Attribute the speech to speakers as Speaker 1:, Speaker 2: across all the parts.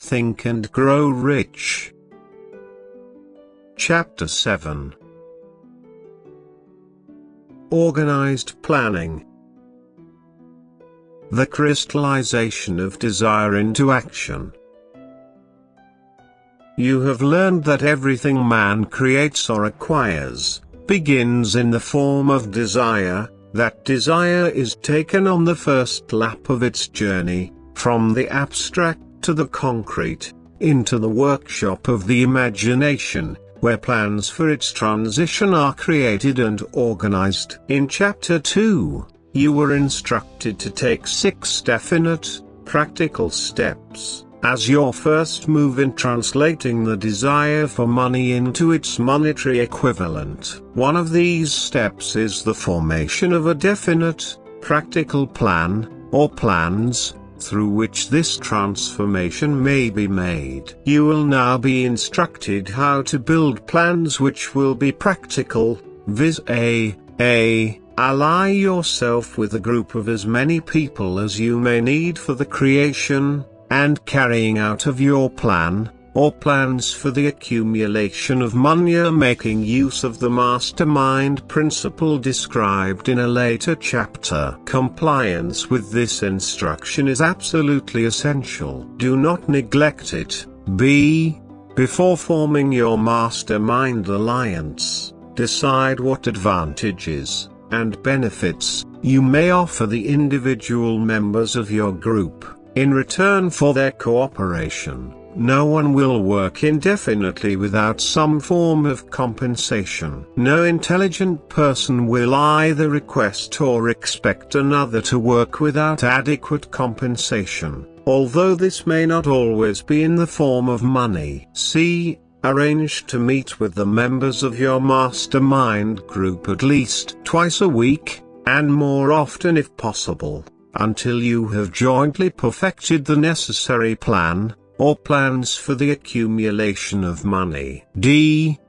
Speaker 1: Think and Grow Rich. Chapter 7. Organized Planning. The crystallization of desire into action. You have learned that everything man creates or acquires begins in the form of desire. That desire is taken on the first lap of its journey, from the abstract to the concrete, into the workshop of the imagination, where plans for its transition are created and organized. In Chapter 2, you were instructed to take 6 definite, practical steps as your first move in translating the desire for money into its monetary equivalent. One of these steps is the formation of a definite, practical plan, or plans, through which this transformation may be made. You will now be instructed how to build plans which will be practical, viz. Ally yourself with a group of as many people as you may need for the creation and carrying out of your plan, or plans for the accumulation of money, making use of the mastermind principle described in a later chapter. Compliance with this instruction is absolutely essential. Do not neglect it. Before forming your mastermind alliance, decide what advantages and benefits you may offer the individual members of your group in return for their cooperation. No one will work indefinitely without some form of compensation. No intelligent person will either request or expect another to work without adequate compensation, although this may not always be in the form of money. Arrange to meet with the members of your mastermind group at least twice a week, and more often if possible, until you have jointly perfected the necessary plan, or plans for the accumulation of money.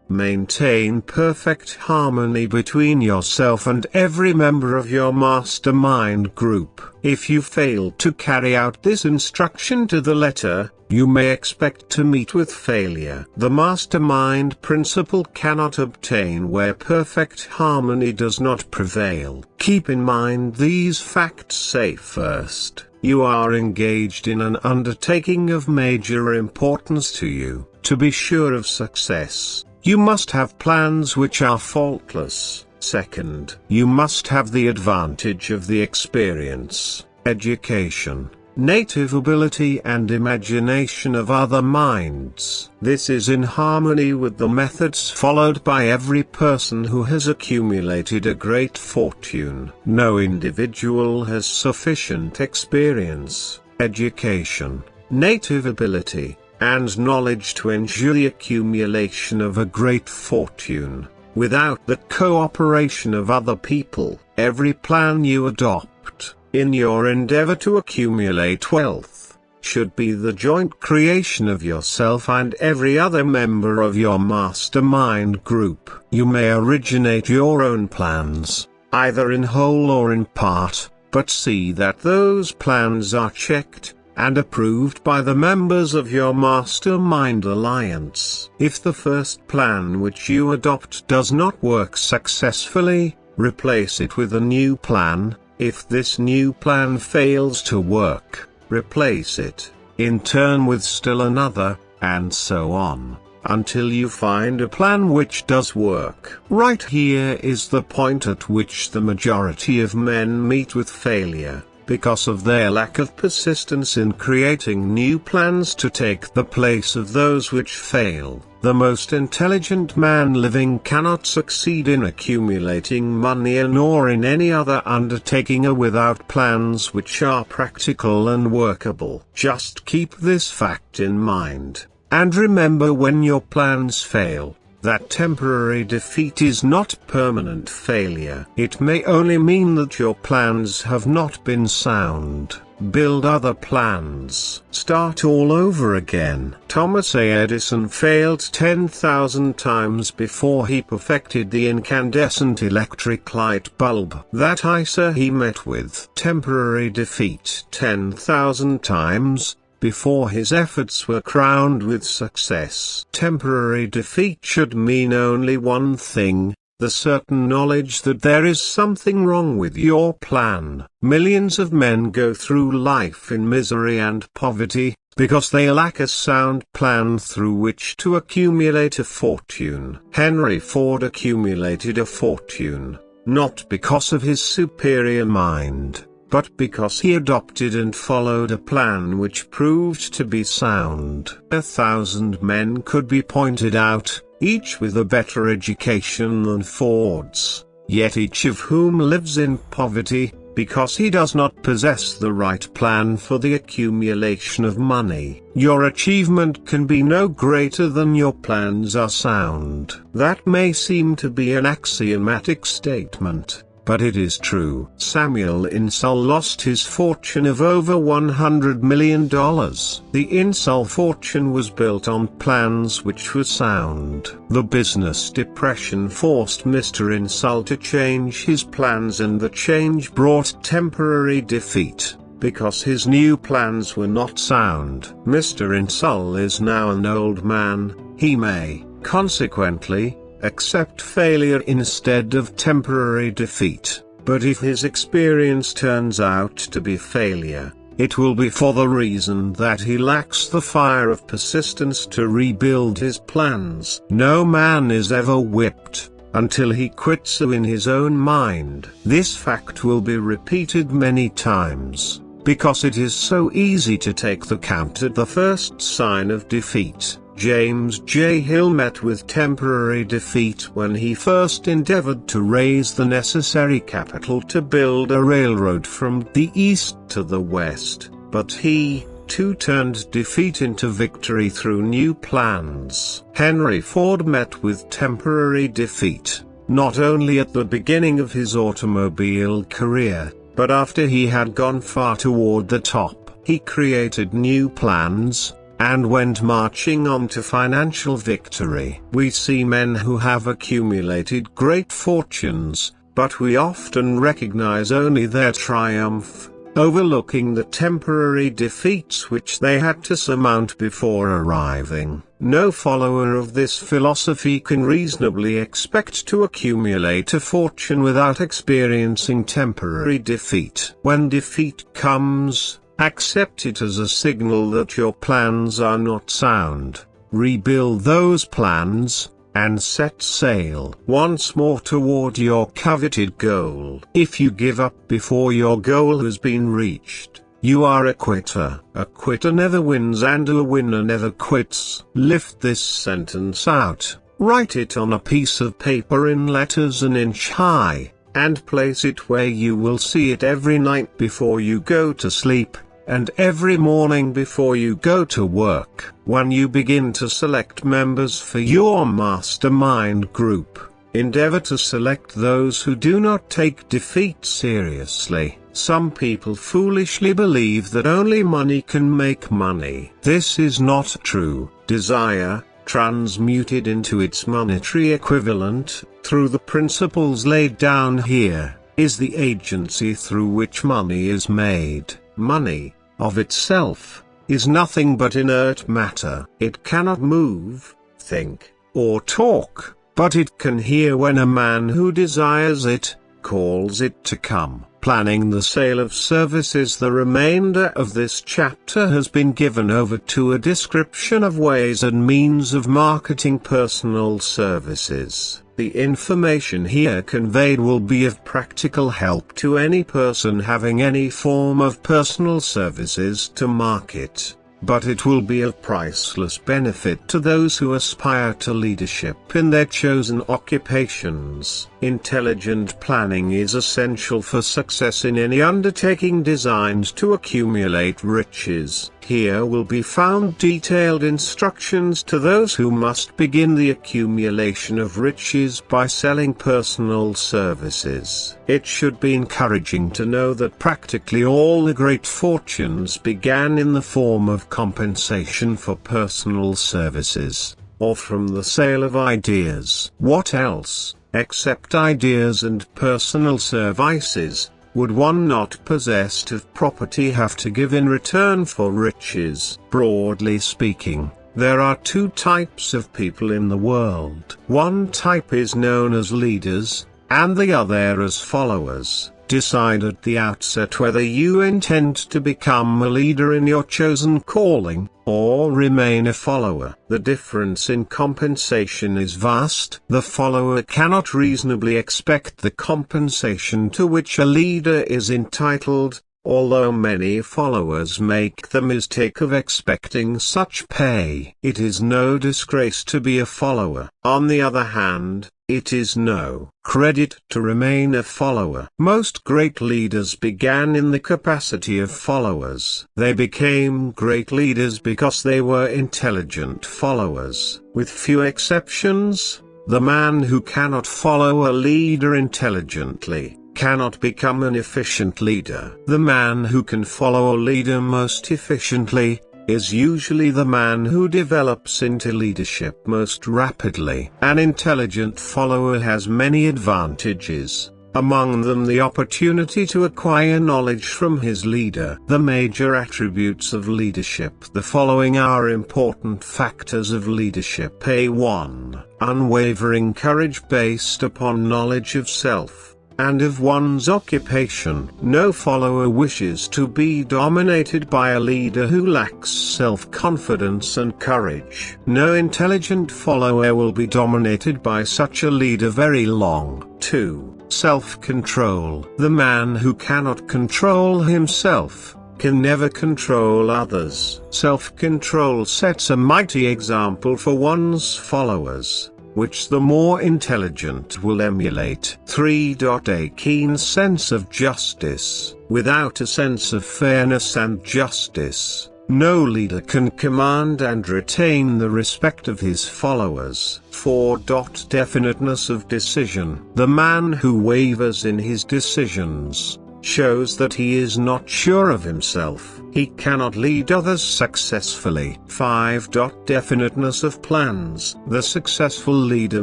Speaker 1: Maintain perfect harmony between yourself and every member of your mastermind group. If you fail to carry out this instruction to the letter, you may expect to meet with failure. The mastermind principle cannot obtain where perfect harmony does not prevail. Keep in mind these facts. First, you are engaged in an undertaking of major importance to you. To be sure of success, you must have plans which are faultless. Second, you must have the advantage of the experience, education, native ability and imagination of other minds. This is in harmony with the methods followed by every person who has accumulated a great fortune. No individual has sufficient experience, education, native ability, and knowledge to ensure the accumulation of a great fortune, without the cooperation of other people. Every plan you adopt, in your endeavor to accumulate wealth, should be the joint creation of yourself and every other member of your mastermind group. You may originate your own plans, either in whole or in part, but see that those plans are checked and approved by the members of your mastermind alliance. If the first plan which you adopt does not work successfully, replace it with a new plan. If this new plan fails to work, replace it, in turn with still another, and so on, until you find a plan which does work. Right here is the point at which the majority of men meet with failure, because of their lack of persistence in creating new plans to take the place of those which fail. The most intelligent man living cannot succeed in accumulating money nor in any other undertaking without plans which are practical and workable. Just keep this fact in mind, and remember when your plans fail, that temporary defeat is not permanent failure. It may only mean that your plans have not been sound. Build other plans. Start all over again. Thomas A. Edison failed 10,000 times before he perfected the incandescent electric light bulb. That ICER he met with temporary defeat 10,000 times before his efforts were crowned with success. Temporary defeat should mean only one thing: the certain knowledge that there is something wrong with your plan. Millions of men go through life in misery and poverty, because they lack a sound plan through which to accumulate a fortune. Henry Ford accumulated a fortune, not because of his superior mind, but because he adopted and followed a plan which proved to be sound. 1,000 men could be pointed out, each with a better education than Ford's, yet each of whom lives in poverty, because he does not possess the right plan for the accumulation of money. Your achievement can be no greater than your plans are sound. That may seem to be an axiomatic statement, but it is true. Samuel Insull lost his fortune of over $100 million. The Insull fortune was built on plans which were sound. The business depression forced Mr. Insull to change his plans, and the change brought temporary defeat, because his new plans were not sound. Mr. Insull is now an old man. He may, consequently, accept failure instead of temporary defeat, but if his experience turns out to be failure, it will be for the reason that he lacks the fire of persistence to rebuild his plans. No man is ever whipped until he quits in his own mind. This fact will be repeated many times, because it is so easy to take the count at the first sign of defeat. James J. Hill met with temporary defeat when he first endeavored to raise the necessary capital to build a railroad from the east to the west, but he, too, turned defeat into victory through new plans. Henry Ford met with temporary defeat, not only at the beginning of his automobile career, but after he had gone far toward the top. He created new plans, and went marching on to financial victory. We see men who have accumulated great fortunes, but we often recognize only their triumph, overlooking the temporary defeats which they had to surmount before arriving. No follower of this philosophy can reasonably expect to accumulate a fortune without experiencing temporary defeat. When defeat comes, accept it as a signal that your plans are not sound. Rebuild those plans, and set sail once more toward your coveted goal. If you give up before your goal has been reached, you are a quitter. A quitter never wins, and a winner never quits. Lift this sentence out, write it on a piece of paper in letters an inch high, and place it where you will see it every night before you go to sleep, and every morning before you go to work. When you begin to select members for your mastermind group, endeavor to select those who do not take defeat seriously. Some people foolishly believe that only money can make money. This is not true. Desire, transmuted into its monetary equivalent, through the principles laid down here, is the agency through which money is made. Money, of itself, is nothing but inert matter. It cannot move, think, or talk, but it can hear when a man who desires it, calls it to come. Planning the sale of services. The remainder of this chapter has been given over to a description of ways and means of marketing personal services. The information here conveyed will be of practical help to any person having any form of personal services to market, but it will be of priceless benefit to those who aspire to leadership in their chosen occupations. Intelligent planning is essential for success in any undertaking designed to accumulate riches. Here will be found detailed instructions to those who must begin the accumulation of riches by selling personal services. It should be encouraging to know that practically all the great fortunes began in the form of compensation for personal services, or from the sale of ideas. What else, except ideas and personal services, would one not possessed of property have to give in return for riches? Broadly speaking, there are two types of people in the world. One type is known as leaders, and the other as followers. Decide at the outset whether you intend to become a leader in your chosen calling, or remain a follower. The difference in compensation is vast. The follower cannot reasonably expect the compensation to which a leader is entitled, although many followers make the mistake of expecting such pay. It is no disgrace to be a follower. On the other hand, it is no credit to remain a follower. Most great leaders began in the capacity of followers. They became great leaders because they were intelligent followers. With few exceptions, the man who cannot follow a leader intelligently cannot become an efficient leader. The man who can follow a leader most efficiently is usually the man who develops into leadership most rapidly. An intelligent follower has many advantages, among them the opportunity to acquire knowledge from his leader. The major attributes of leadership. The following are important factors of leadership. A1. Unwavering courage based upon knowledge of self and of one's occupation. No follower wishes to be dominated by a leader who lacks self-confidence and courage. No intelligent follower will be dominated by such a leader very long. 2. Self-control. The man who cannot control himself can never control others. Self-control sets a mighty example for one's followers, which the more intelligent will emulate. 3. A keen sense of justice. Without a sense of fairness and justice, no leader can command and retain the respect of his followers. 4. Definiteness of decision. The man who wavers in his decisions shows that he is not sure of himself. He cannot lead others successfully. 5. Definiteness of plans. The successful leader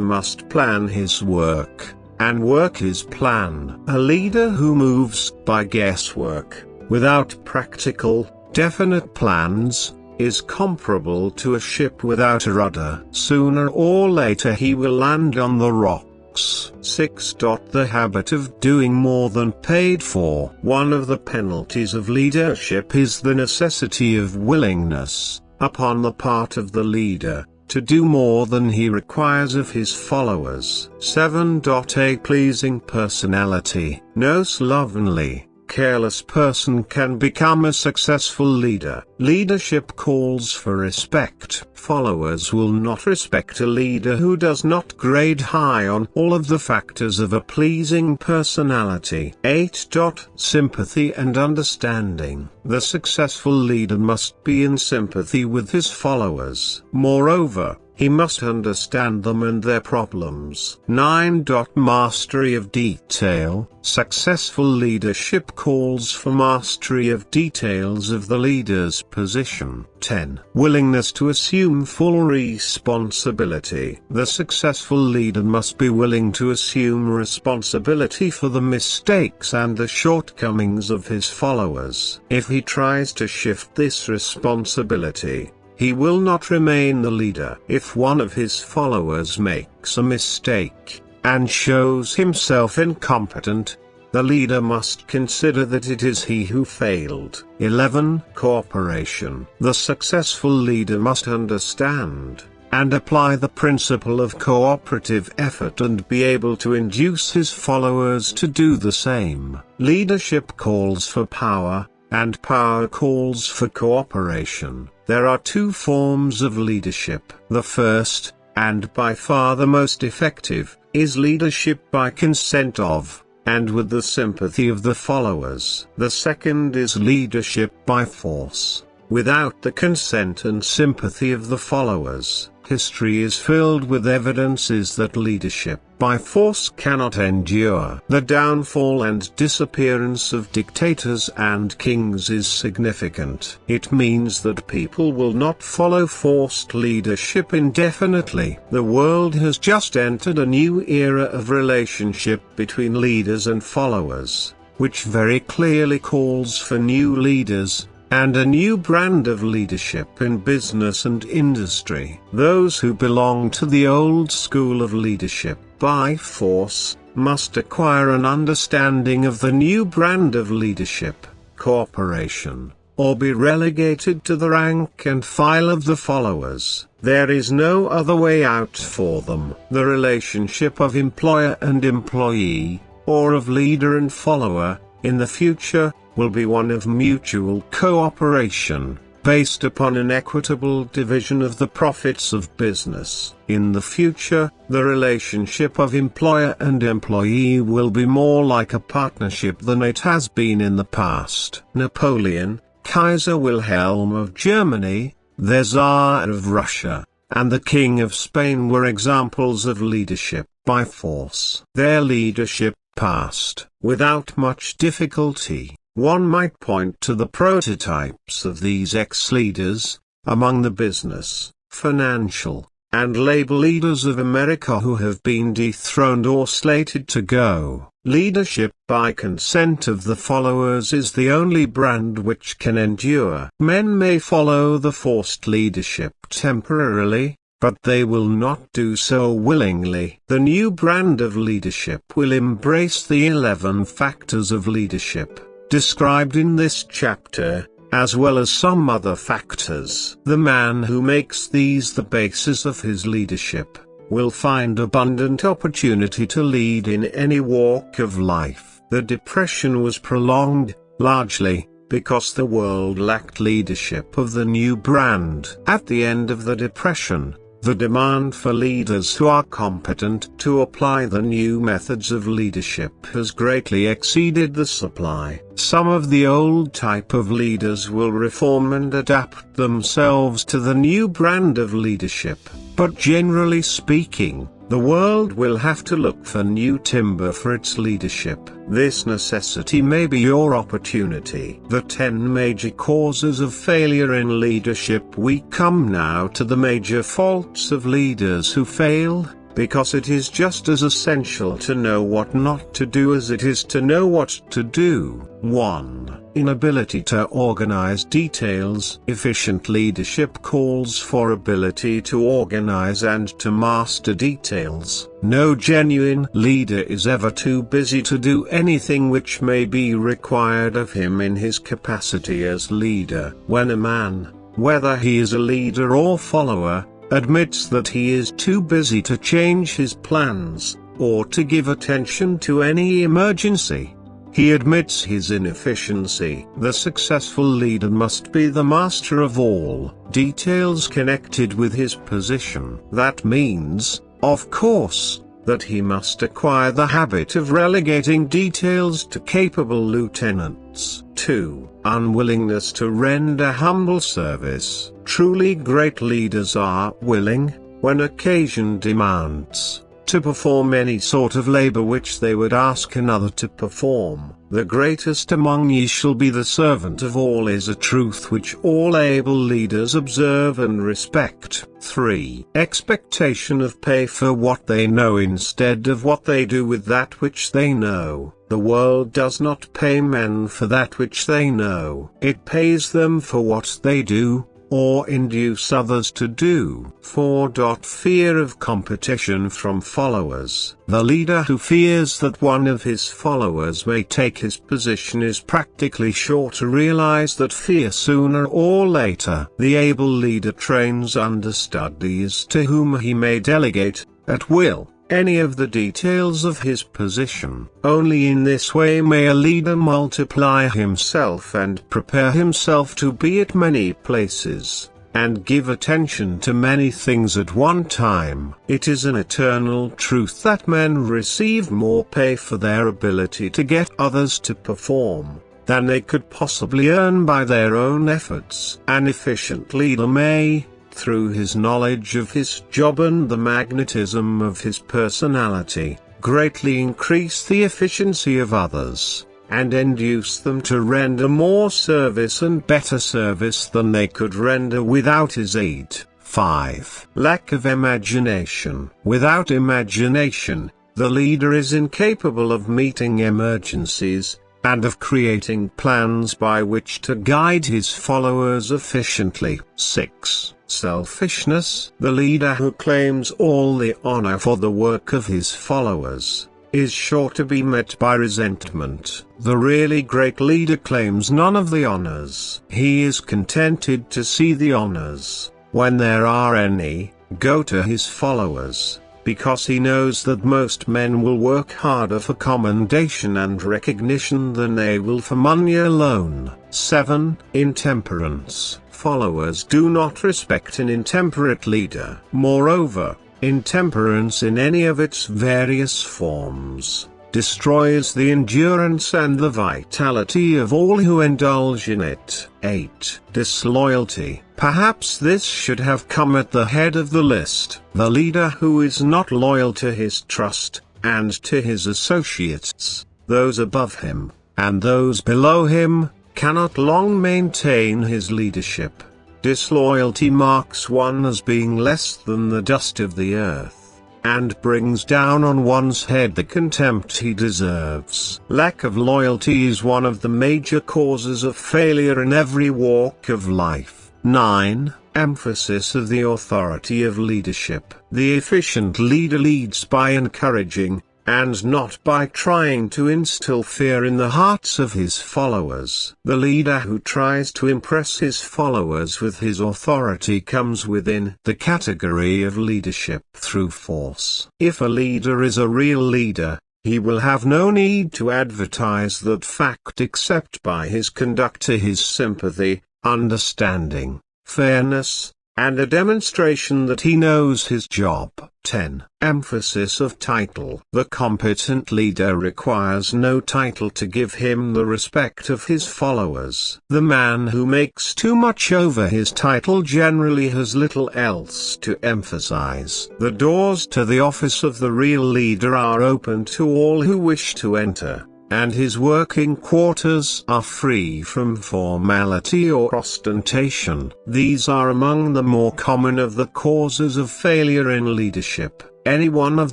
Speaker 1: must plan his work, and work his plan. A leader who moves by guesswork, without practical, definite plans, is comparable to a ship without a rudder. Sooner or later he will land on the rocks. 6. The habit of doing more than paid for. One of the penalties of leadership is the necessity of willingness, upon the part of the leader, to do more than he requires of his followers. 7. A pleasing personality. No slovenly, careless person can become a successful leader. Leadership calls for respect. Followers will not respect a leader who does not grade high on all of the factors of a pleasing personality. 8. Sympathy and understanding. The successful leader must be in sympathy with his followers. Moreover, he must understand them and their problems. 9. Mastery of detail. Successful leadership calls for mastery of details of the leader's position. 10. Willingness to assume full responsibility. The successful leader must be willing to assume responsibility for the mistakes and the shortcomings of his followers. If he tries to shift this responsibility, he will not remain the leader. If one of his followers makes a mistake, and shows himself incompetent, the leader must consider that it is he who failed. 11. Cooperation. The successful leader must understand and apply the principle of cooperative effort and be able to induce his followers to do the same. Leadership calls for power, and power calls for cooperation. There are two forms of leadership. The first, and by far the most effective, is leadership by consent of, and with the sympathy of the followers. The second is leadership by force, without the consent and sympathy of the followers. History is filled with evidences that leadership by force cannot endure. The downfall and disappearance of dictators and kings is significant. It means that people will not follow forced leadership indefinitely. The world has just entered a new era of relationship between leaders and followers. which very clearly calls for new leaders, and a new brand of leadership in business and industry. Those who belong to the old school of leadership by force must acquire an understanding of the new brand of leadership, cooperation, or be relegated to the rank and file of the followers. There is no other way out for them. The relationship of employer and employee, or of leader and follower, in the future, will be one of mutual cooperation, based upon an equitable division of the profits of business. In the future, the relationship of employer and employee will be more like a partnership than it has been in the past. Napoleon, Kaiser Wilhelm of Germany, the Tsar of Russia, and the King of Spain were examples of leadership by force. Their leadership passed without much difficulty. One might point to the prototypes of these ex-leaders, among the business, financial, and labor leaders of America who have been dethroned or slated to go. Leadership by consent of the followers is the only brand which can endure. Men may follow the forced leadership temporarily, but they will not do so willingly. The new brand of leadership will embrace the 11 factors of leadership described in this chapter, as well as some other factors. The man who makes these the basis of his leadership will find abundant opportunity to lead in any walk of life. The Depression was prolonged, largely, because the world lacked leadership of the new brand. At the end of the Depression, the demand for leaders who are competent to apply the new methods of leadership has greatly exceeded the supply. Some of the old type of leaders will reform and adapt themselves to the new brand of leadership, but generally speaking, the world will have to look for new timber for its leadership. This necessity may be your opportunity. The 10 major causes of failure in leadership. We come now to the major faults of leaders who fail, because it is just as essential to know what not to do as it is to know what to do. 1. Inability to organize details. Efficient leadership calls for ability to organize and to master details. No genuine leader is ever too busy to do anything which may be required of him in his capacity as leader. When a man, whether he is a leader or follower, admits that he is too busy to change his plans, or to give attention to any emergency, he admits his inefficiency. The successful leader must be the master of all details connected with his position. That means, of course, that he must acquire the habit of relegating details to capable lieutenants. 2. Unwillingness to render humble service. Truly great leaders are willing, when occasion demands, to perform any sort of labor which they would ask another to perform. The greatest among ye shall be the servant of all is a truth which all able leaders observe and respect. 3. Expectation of pay for what they know instead of what they do with that which they know. The world does not pay men for that which they know. It pays them for what they do, or induce others to do. 4. Fear of competition from followers. The leader who fears that one of his followers may take his position is practically sure to realize that fear sooner or later. The able leader trains understudies to whom he may delegate, at will, any of the details of his position. Only in this way may a leader multiply himself and prepare himself to be at many places, and give attention to many things at one time. It is an eternal truth that men receive more pay for their ability to get others to perform, than they could possibly earn by their own efforts. An efficient leader may, through his knowledge of his job and the magnetism of his personality, greatly increase the efficiency of others, and induce them to render more service and better service than they could render without his aid. 5. Lack of imagination. Without imagination, the leader is incapable of meeting emergencies, and of creating plans by which to guide his followers efficiently. 6. Selfishness. The leader who claims all the honor for the work of his followers is sure to be met by resentment. The really great leader claims none of the honors. He is contented to see the honors, when there are any, go to his followers, because he knows that most men will work harder for commendation and recognition than they will for money alone. 7. Intemperance. Followers do not respect an intemperate leader. Moreover, intemperance in any of its various forms destroys the endurance and the vitality of all who indulge in it. 8. Disloyalty. Perhaps this should have come at the head of the list. The leader who is not loyal to his trust, and to his associates, those above him, and those below him, cannot long maintain his leadership. Disloyalty marks one as being less than the dust of the earth, and brings down on one's head the contempt he deserves. Lack of loyalty is one of the major causes of failure in every walk of life. 9. Emphasis of the authority of leadership. The efficient leader leads by encouraging, and not by trying to instill fear in the hearts of his followers. The leader who tries to impress his followers with his authority comes within the category of leadership through force. If a leader is a real leader, he will have no need to advertise that fact except by his conduct to his sympathy, understanding, fairness, and a demonstration that he knows his job. 10. Emphasis of title. The competent leader requires no title to give him the respect of his followers. The man who makes too much over his title generally has little else to emphasize. The doors to the office of the real leader are open to all who wish to enter, and his working quarters are free from formality or ostentation. These are among the more common of the causes of failure in leadership. Any one of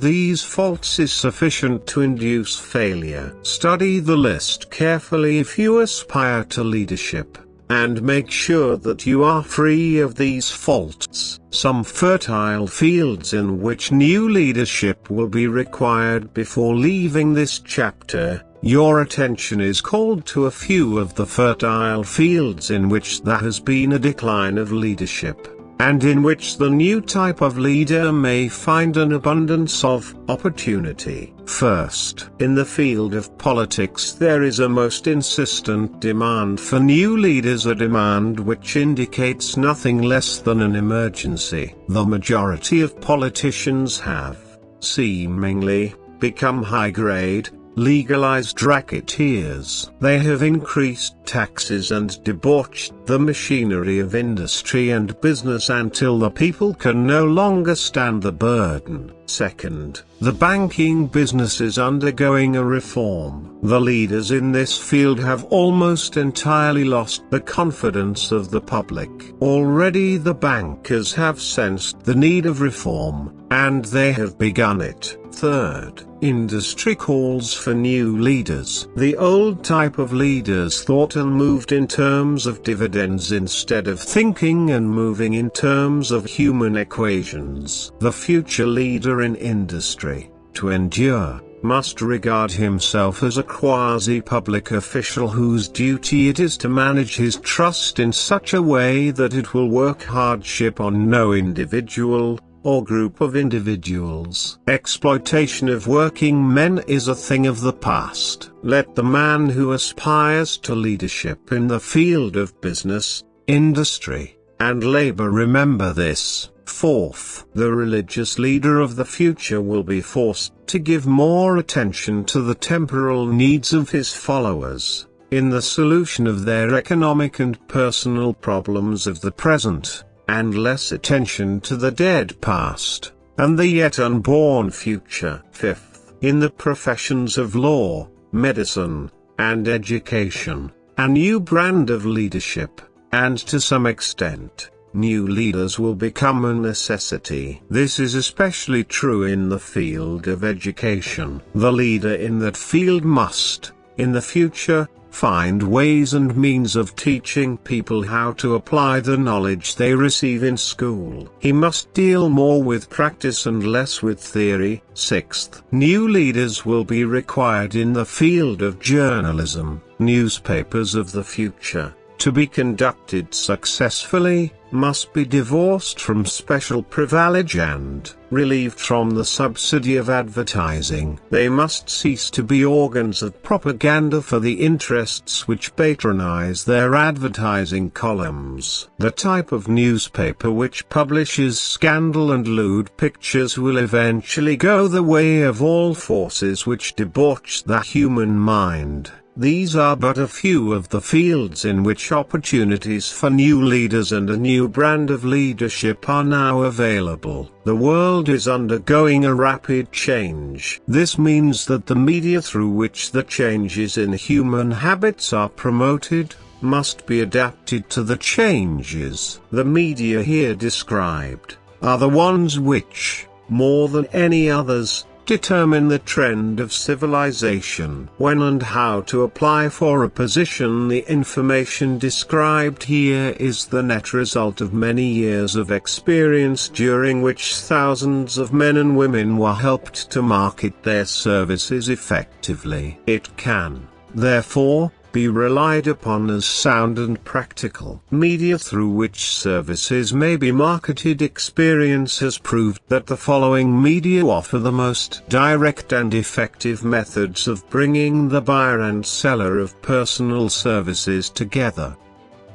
Speaker 1: these faults is sufficient to induce failure. Study the list carefully if you aspire to leadership, and make sure that you are free of these faults. Some fertile fields in which new leadership will be required. Before leaving this chapter, your attention is called to a few of the fertile fields in which there has been a decline of leadership, and in which the new type of leader may find an abundance of opportunity. First, in the field of politics there is a most insistent demand for new leaders, a demand which indicates nothing less than an emergency. The majority of politicians have, seemingly, become high-grade, legalized racketeers. They have increased taxes and debauched the machinery of industry and business until the people can no longer stand the burden. Second, the banking business is undergoing a reform. The leaders in this field have almost entirely lost the confidence of the public. Already the bankers have sensed the need of reform, and they have begun it. Third, industry calls for new leaders. The old type of leaders thought and moved in terms of dividends instead of thinking and moving in terms of human equations. The future leader in industry, to endure, must regard himself as a quasi-public official whose duty it is to manage his trust in such a way that it will work hardship on no individual, or group of individuals. Exploitation of working men is a thing of the past. Let the man who aspires to leadership in the field of business, industry, and labor remember this. Fourth, the religious leader of the future will be forced to give more attention to the temporal needs of his followers, in the solution of their economic and personal problems of the present, and less attention to the dead past, and the yet unborn future. Fifth, in the professions of law, medicine, and education, a new brand of leadership, and to some extent, new leaders will become a necessity. This is especially true in the field of education. The leader in that field must, In the future, find ways and means of teaching people how to apply the knowledge they receive in school. He must deal more with practice and less with theory. Sixth, new leaders will be required in the field of journalism. Newspapers of the future, to be conducted successfully, must be divorced from special privilege and relieved from the subsidy of advertising. They must cease to be organs of propaganda for the interests which patronize their advertising columns. The type of newspaper which publishes scandal and lewd pictures will eventually go the way of all forces which debauch the human mind. These are but a few of the fields in which opportunities for new leaders and a new brand of leadership are now available. The world is undergoing a rapid change. This means that the media through which the changes in human habits are promoted must be adapted to the changes. The media here described are the ones which, more than any others, determine the trend of civilization. When and how to apply for a position. The information described here is the net result of many years of experience during which thousands of men and women were helped to market their services effectively. It can, therefore, be relied upon as sound and practical. Media through which services may be marketed. Experience has proved that the following media offer the most direct and effective methods of bringing the buyer and seller of personal services together.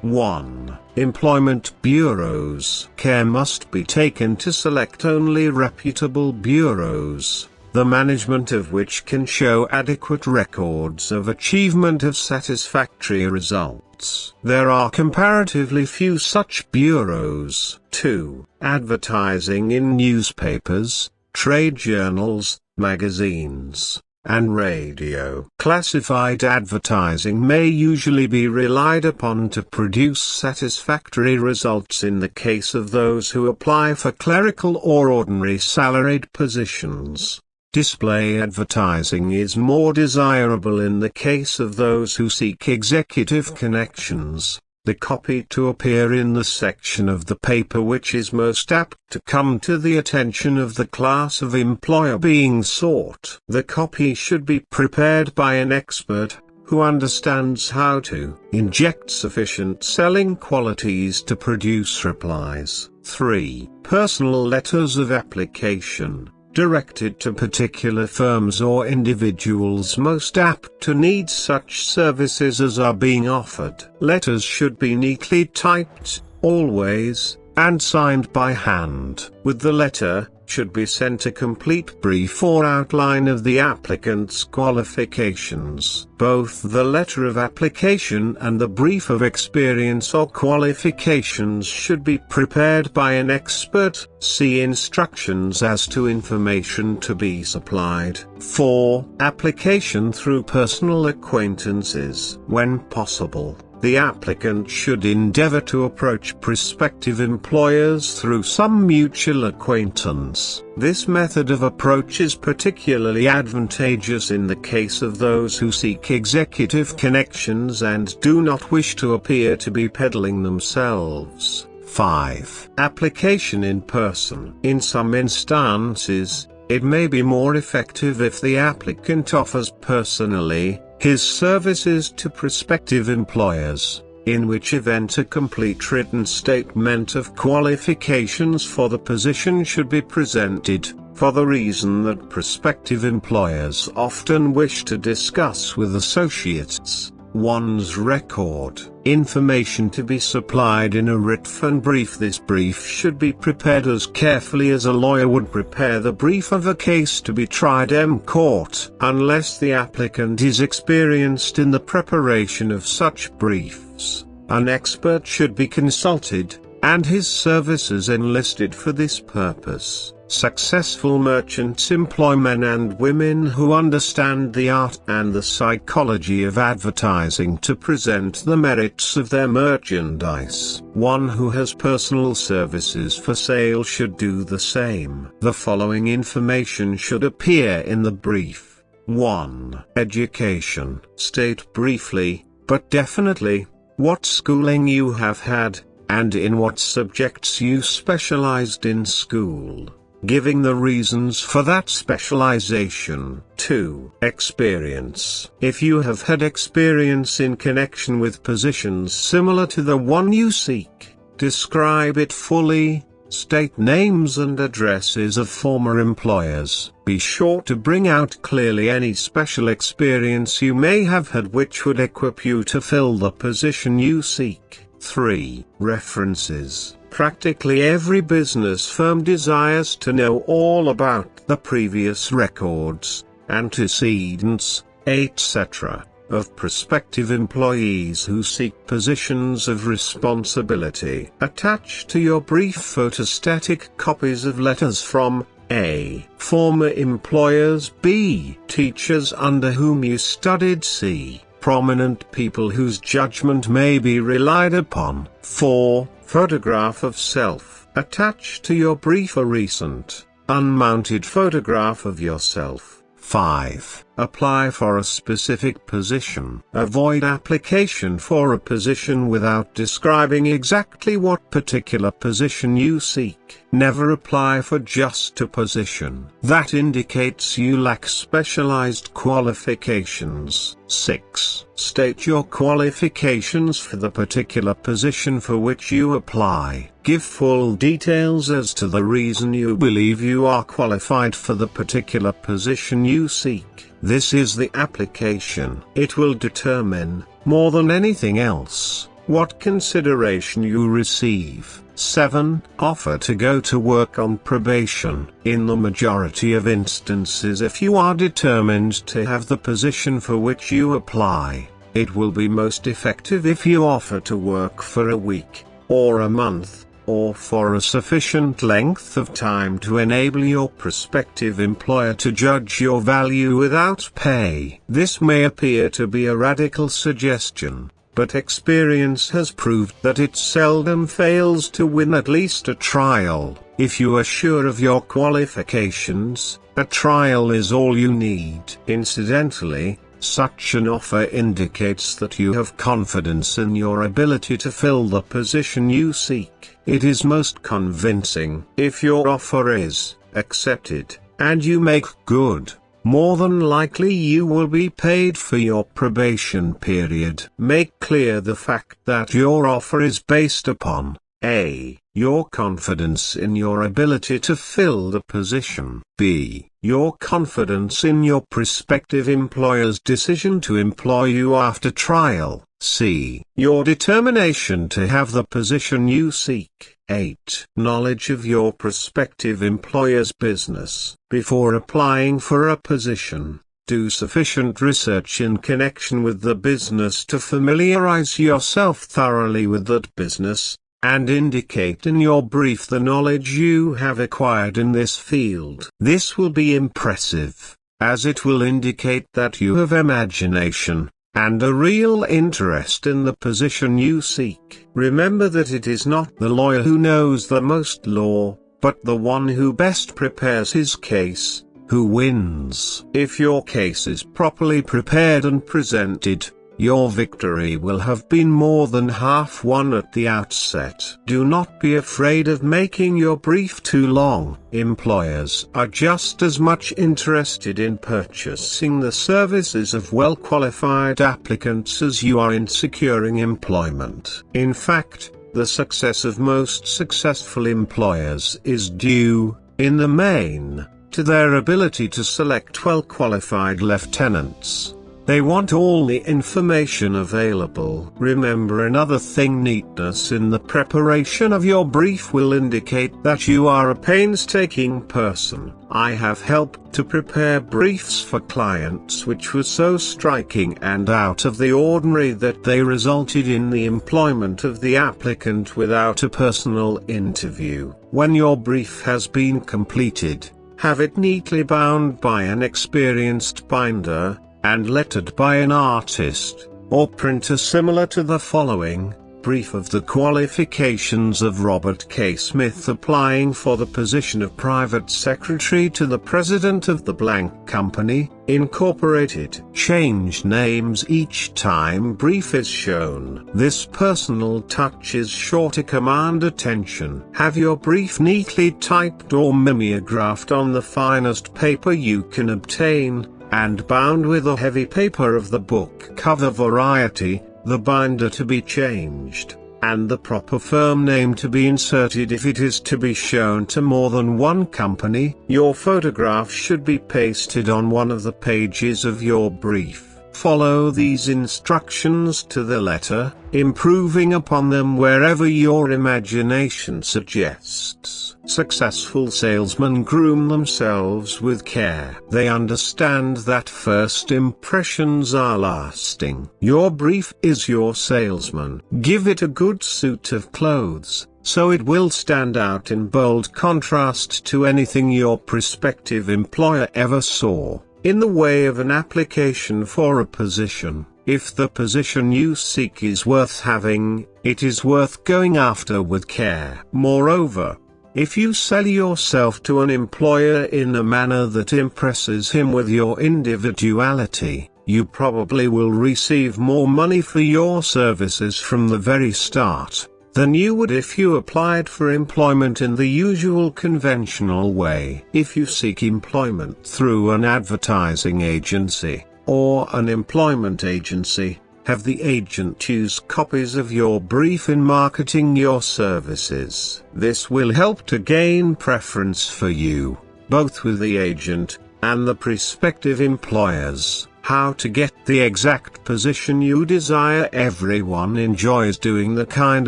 Speaker 1: 1. Employment bureaus. Care must be taken to select only reputable bureaus, the management of which can show adequate records of achievement of satisfactory results. There are comparatively few such bureaus. 2. Advertising in newspapers, trade journals, magazines, and radio. Classified advertising may usually be relied upon to produce satisfactory results in the case of those who apply for clerical or ordinary salaried positions. Display advertising is more desirable in the case of those who seek executive connections. The copy to appear in the section of the paper which is most apt to come to the attention of the class of employer being sought. The copy should be prepared by an expert, who understands how to inject sufficient selling qualities to produce replies. 3. Personal letters of application, directed to particular firms or individuals most apt to need such services as are being offered. Letters should be neatly typed, always, and signed by hand. With the letter, should be sent a complete brief or outline of the applicant's qualifications. Both the letter of application and the brief of experience or qualifications should be prepared by an expert. See instructions as to information to be supplied. 4. Application through personal acquaintances. When possible, the applicant should endeavor to approach prospective employers through some mutual acquaintance. This method of approach is particularly advantageous in the case of those who seek executive connections and do not wish to appear to be peddling themselves. 5. Application in person. In some instances, it may be more effective if the applicant offers personally his services to prospective employers, in which event a complete written statement of qualifications for the position should be presented, for the reason that prospective employers often wish to discuss with associates one's record. Information to be supplied in a written brief. This brief should be prepared as carefully as a lawyer would prepare the brief of a case to be tried in court. Unless the applicant is experienced in the preparation of such briefs, an expert should be consulted, and his services enlisted for this purpose. Successful merchants employ men and women who understand the art and the psychology of advertising to present the merits of their merchandise. One who has personal services for sale should do the same. The following information should appear in the brief. 1. Education. State briefly, but definitely, what schooling you have had, and in what subjects you specialized in school, giving the reasons for that specialization. 2. Experience. If you have had experience in connection with positions similar to the one you seek, describe it fully. State names and addresses of former employers. Be sure to bring out clearly any special experience you may have had which would equip you to fill the position you seek. 3. References. Practically every business firm desires to know all about the previous records, antecedents, etc., of prospective employees who seek positions of responsibility. Attach to your brief photostatic copies of letters from A. Former employers, B. Teachers under whom you studied, C. Prominent people whose judgment may be relied upon. 4. Photograph of self. Attach to your brief a recent, unmounted photograph of yourself. 5. Apply for a specific position. Avoid application for a position without describing exactly what particular position you seek. Never apply for just a position that indicates you lack specialized qualifications. 6. State your qualifications for the particular position for which you apply. Give full details as to the reason you believe you are qualified for the particular position you seek. This is the application. It will determine, more than anything else, what consideration you receive. 7. Offer to go to work on probation. In the majority of instances, if you are determined to have the position for which you apply, it will be most effective if you offer to work for a week, or a month, or for a sufficient length of time to enable your prospective employer to judge your value without pay. This may appear to be a radical suggestion, but experience has proved that it seldom fails to win at least a trial. If you are sure of your qualifications, a trial is all you need. Incidentally, such an offer indicates that you have confidence in your ability to fill the position you seek. It is most convincing. If your offer is accepted, and you make good, more than likely you will be paid for your probation period. Make clear the fact that your offer is based upon A. Your confidence in your ability to fill the position. B. Your confidence in your prospective employer's decision to employ you after trial. C. Your determination to have the position you seek. 8. Knowledge of your prospective employer's business. Before applying for a position, do sufficient research in connection with the business to familiarize yourself thoroughly with that business, and indicate in your brief the knowledge you have acquired in this field. This will be impressive, as it will indicate that you have imagination, and a real interest in the position you seek. Remember that it is not the lawyer who knows the most law, but the one who best prepares his case, who wins. If your case is properly prepared and presented, your victory will have been more than half won at the outset. Do not be afraid of making your brief too long. Employers are just as much interested in purchasing the services of well-qualified applicants as you are in securing employment. In fact, the success of most successful employers is due, in the main, to their ability to select well-qualified lieutenants. They want all the information available. Remember another thing: neatness in the preparation of your brief will indicate that you are a painstaking person. I have helped to prepare briefs for clients which were so striking and out of the ordinary that they resulted in the employment of the applicant without a personal interview. When your brief has been completed, have it neatly bound by an experienced binder, and lettered by an artist, or printer similar to the following, brief of the qualifications of Robert K. Smith applying for the position of private secretary to the president of the blank company, Incorporated. Change names each time brief is shown. This personal touch is sure to command attention. Have your brief neatly typed or mimeographed on the finest paper you can obtain, and bound with a heavy paper of the book cover variety, the binder to be changed, and the proper firm name to be inserted if it is to be shown to more than one company. Your photograph should be pasted on one of the pages of your brief. Follow these instructions to the letter, improving upon them wherever your imagination suggests. Successful salesmen groom themselves with care. They understand that first impressions are lasting. Your brief is your salesman. Give it a good suit of clothes, so it will stand out in bold contrast to anything your prospective employer ever saw. In the way of an application for a position, if the position you seek is worth having, it is worth going after with care. Moreover, if you sell yourself to an employer in a manner that impresses him with your individuality, you probably will receive more money for your services from the very start than you would if you applied for employment in the usual conventional way. If you seek employment through an advertising agency, or an employment agency, have the agent use copies of your brief in marketing your services. This will help to gain preference for you, both with the agent and the prospective employers. How to get the exact position you desire. Everyone enjoys doing the kind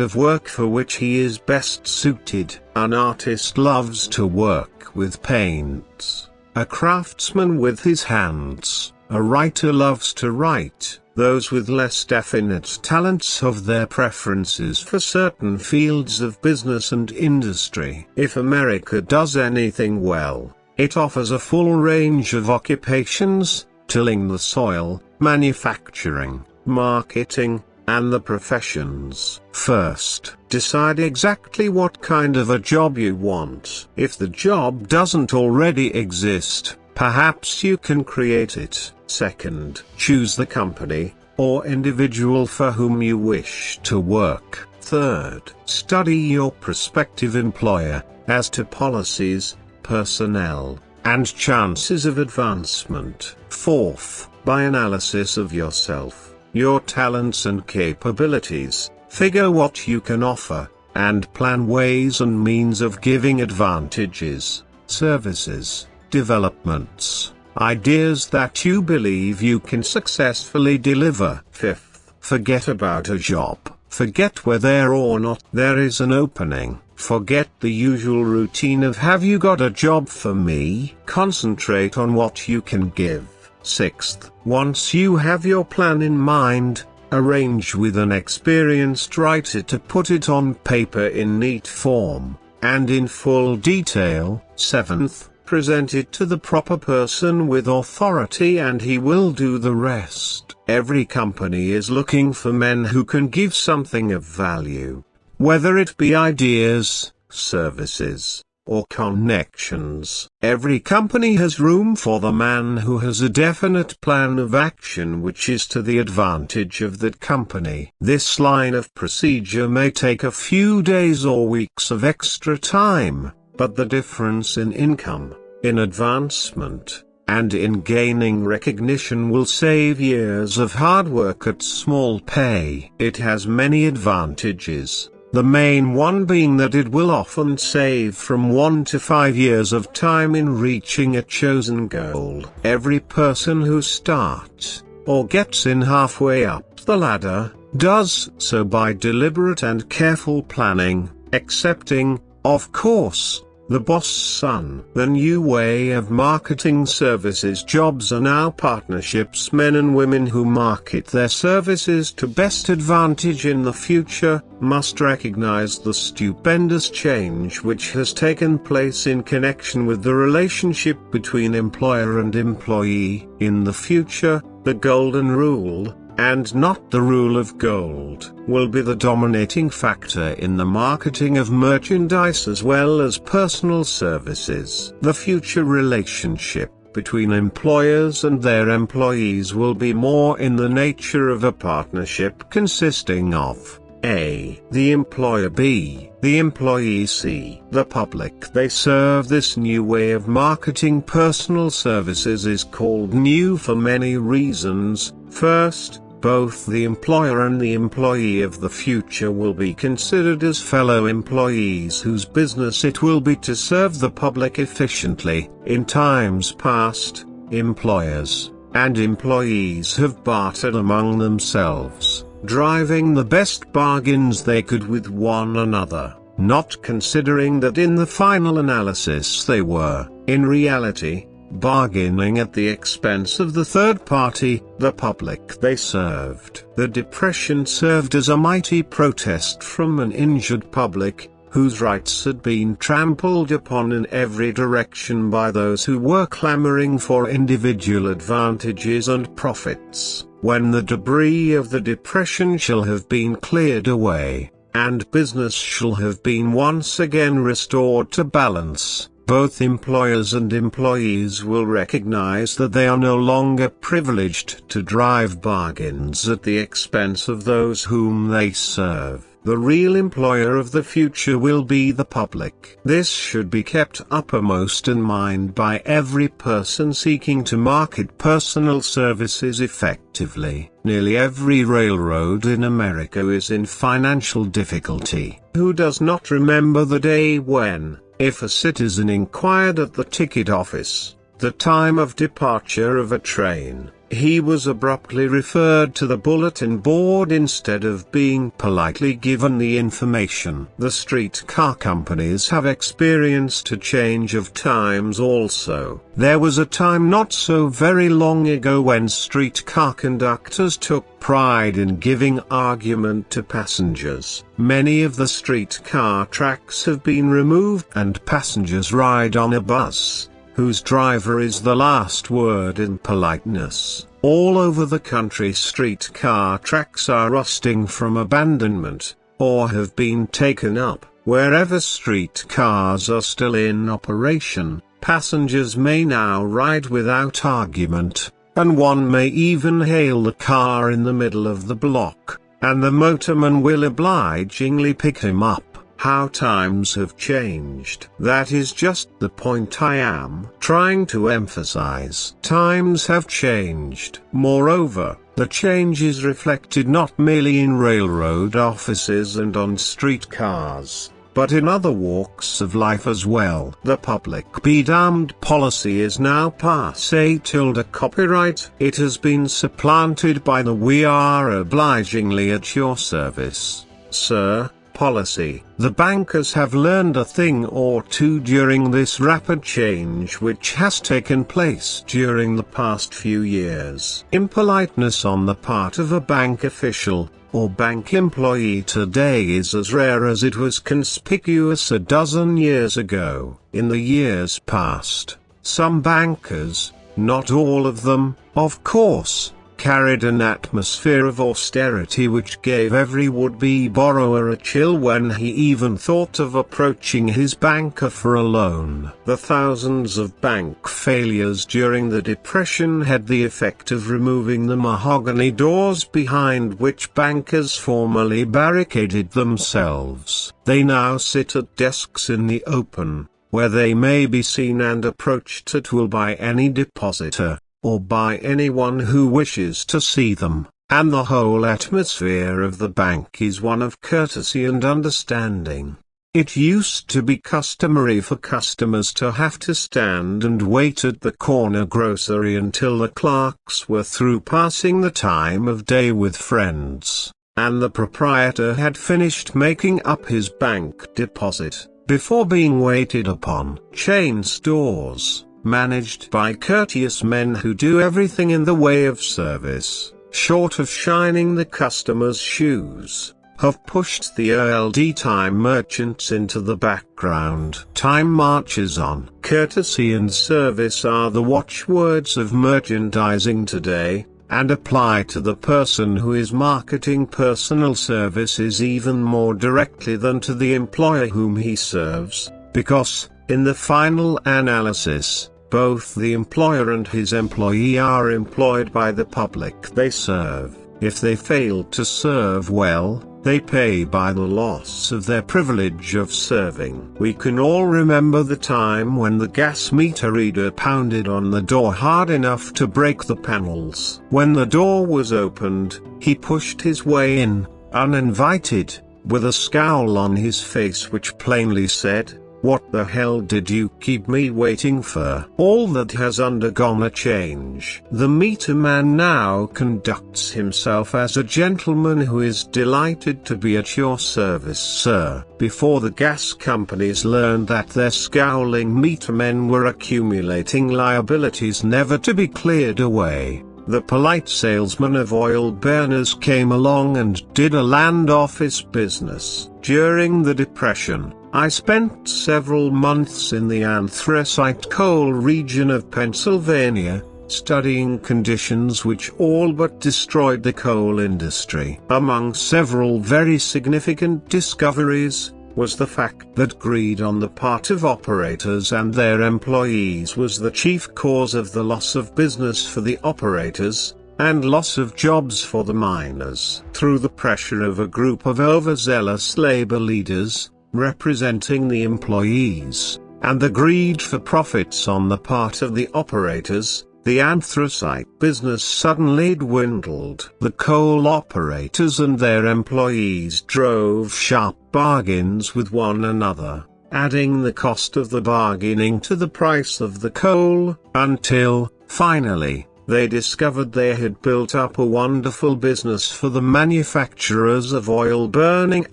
Speaker 1: of work for which he is best suited. An artist loves to work with paints, a craftsman with his hands, a writer loves to write. Those with less definite talents have their preferences for certain fields of business and industry. If America does anything well, it offers a full range of occupations: tilling the soil, manufacturing, marketing, and the professions. First, decide exactly what kind of a job you want. If the job doesn't already exist, perhaps you can create it. Second, choose the company or individual for whom you wish to work. Third, study your prospective employer as to policies, personnel, and chances of advancement. Fourth, by analysis of yourself, your talents and capabilities, figure what you can offer, and plan ways and means of giving advantages, services, developments, ideas that you believe you can successfully deliver. Fifth, forget about a job. Forget whether or not there is an opening. Forget the usual routine of "have you got a job for me?" Concentrate on what you can give. Sixth, once you have your plan in mind, arrange with an experienced writer to put it on paper in neat form, and in full detail. Seventh, present it to the proper person with authority and he will do the rest. Every company is looking for men who can give something of value, whether it be ideas, services, or connections. Every company has room for the man who has a definite plan of action which is to the advantage of that company. This line of procedure may take a few days or weeks of extra time, but the difference in income, in advancement, and in gaining recognition will save years of hard work at small pay. It has many advantages, the main one being that it will often save from 1 to 5 years of time in reaching a chosen goal. Every person who starts, or gets in halfway up the ladder, does so by deliberate and careful planning, excepting, of course, the boss son. The new way of marketing services jobs are now partnerships. Men and women who market their services to best advantage in the future must recognize the stupendous change which has taken place in connection with the relationship between employer and employee. In the future, the golden rule, and not the rule of gold, will be the dominating factor in the marketing of merchandise as well as personal services. The future relationship between employers and their employees will be more in the nature of a partnership consisting of A. The employer, B. The employee, C. The public they serve. This new way of marketing personal services is called new for many reasons. First, both the employer and the employee of the future will be considered as fellow employees whose business it will be to serve the public efficiently. In times past, employers and employees have bartered among themselves, driving the best bargains they could with one another, not considering that in the final analysis they were, in reality, bargaining at the expense of the third party, the public they served. The Depression served as a mighty protest from an injured public, whose rights had been trampled upon in every direction by those who were clamoring for individual advantages and profits. When the debris of the Depression shall have been cleared away, and business shall have been once again restored to balance, both employers and employees will recognize that they are no longer privileged to drive bargains at the expense of those whom they serve. The real employer of the future will be the public. This should be kept uppermost in mind by every person seeking to market personal services effectively. Nearly every railroad in America is in financial difficulty. Who does not remember the day when, if a citizen inquired at the ticket office the time of departure of a train, he was abruptly referred to the bulletin board instead of being politely given the information? The streetcar companies have experienced a change of times also. There was a time not so very long ago when streetcar conductors took pride in giving argument to passengers. Many of the streetcar tracks have been removed and passengers ride on a bus, whose driver is the last word in politeness. All over the country streetcar tracks are rusting from abandonment, or have been taken up. Wherever streetcars are still in operation, passengers may now ride without argument, and one may even hail the car in the middle of the block, and the motorman will obligingly pick him up. How times have changed. That is just the point I am trying to emphasize. Times have changed. Moreover, the change is reflected not merely in railroad offices and on streetcars, but in other walks of life as well. The public be damned policy is now passé / copyright. It has been supplanted by the we are obligingly at your service, sir, policy. The bankers have learned a thing or two during this rapid change which has taken place during the past few years. Impoliteness on the part of a bank official, or bank employee today is as rare as it was conspicuous a dozen years ago. In the years past, some bankers, not all of them, of course, carried an atmosphere of austerity which gave every would-be borrower a chill when he even thought of approaching his banker for a loan. The thousands of bank failures during the Depression had the effect of removing the mahogany doors behind which bankers formerly barricaded themselves. They now sit at desks in the open, where they may be seen and approached at will by any depositor, or by anyone who wishes to see them, and the whole atmosphere of the bank is one of courtesy and understanding. It used to be customary for customers to have to stand and wait at the corner grocery until the clerks were through passing the time of day with friends, and the proprietor had finished making up his bank deposit, before being waited upon. Chain stores, managed by courteous men who do everything in the way of service, short of shining the customer's shoes, have pushed the old-time merchants into the background. Time marches on. Courtesy and service are the watchwords of merchandising today, and apply to the person who is marketing personal services even more directly than to the employer whom he serves, because, in the final analysis, both the employer and his employee are employed by the public they serve. If they fail to serve well, they pay by the loss of their privilege of serving. We can all remember the time when the gas meter reader pounded on the door hard enough to break the panels. When the door was opened, he pushed his way in, uninvited, with a scowl on his face which plainly said, "What the hell did you keep me waiting for?" All that has undergone a change. The meter man now conducts himself as a gentleman who is delighted to be at your service, sir. Before the gas companies learned that their scowling meter men were accumulating liabilities never to be cleared away, the polite salesman of oil burners came along and did a land office business. During the Depression, I spent several months in the anthracite coal region of Pennsylvania, studying conditions which all but destroyed the coal industry. Among several very significant discoveries, was the fact that greed on the part of operators and their employees was the chief cause of the loss of business for the operators, and loss of jobs for the miners. Through the pressure of a group of overzealous labor leaders, representing the employees, and the greed for profits on the part of the operators, the anthracite business suddenly dwindled. The coal operators and their employees drove sharp bargains with one another, adding the cost of the bargaining to the price of the coal, until, finally, they discovered they had built up a wonderful business for the manufacturers of oil-burning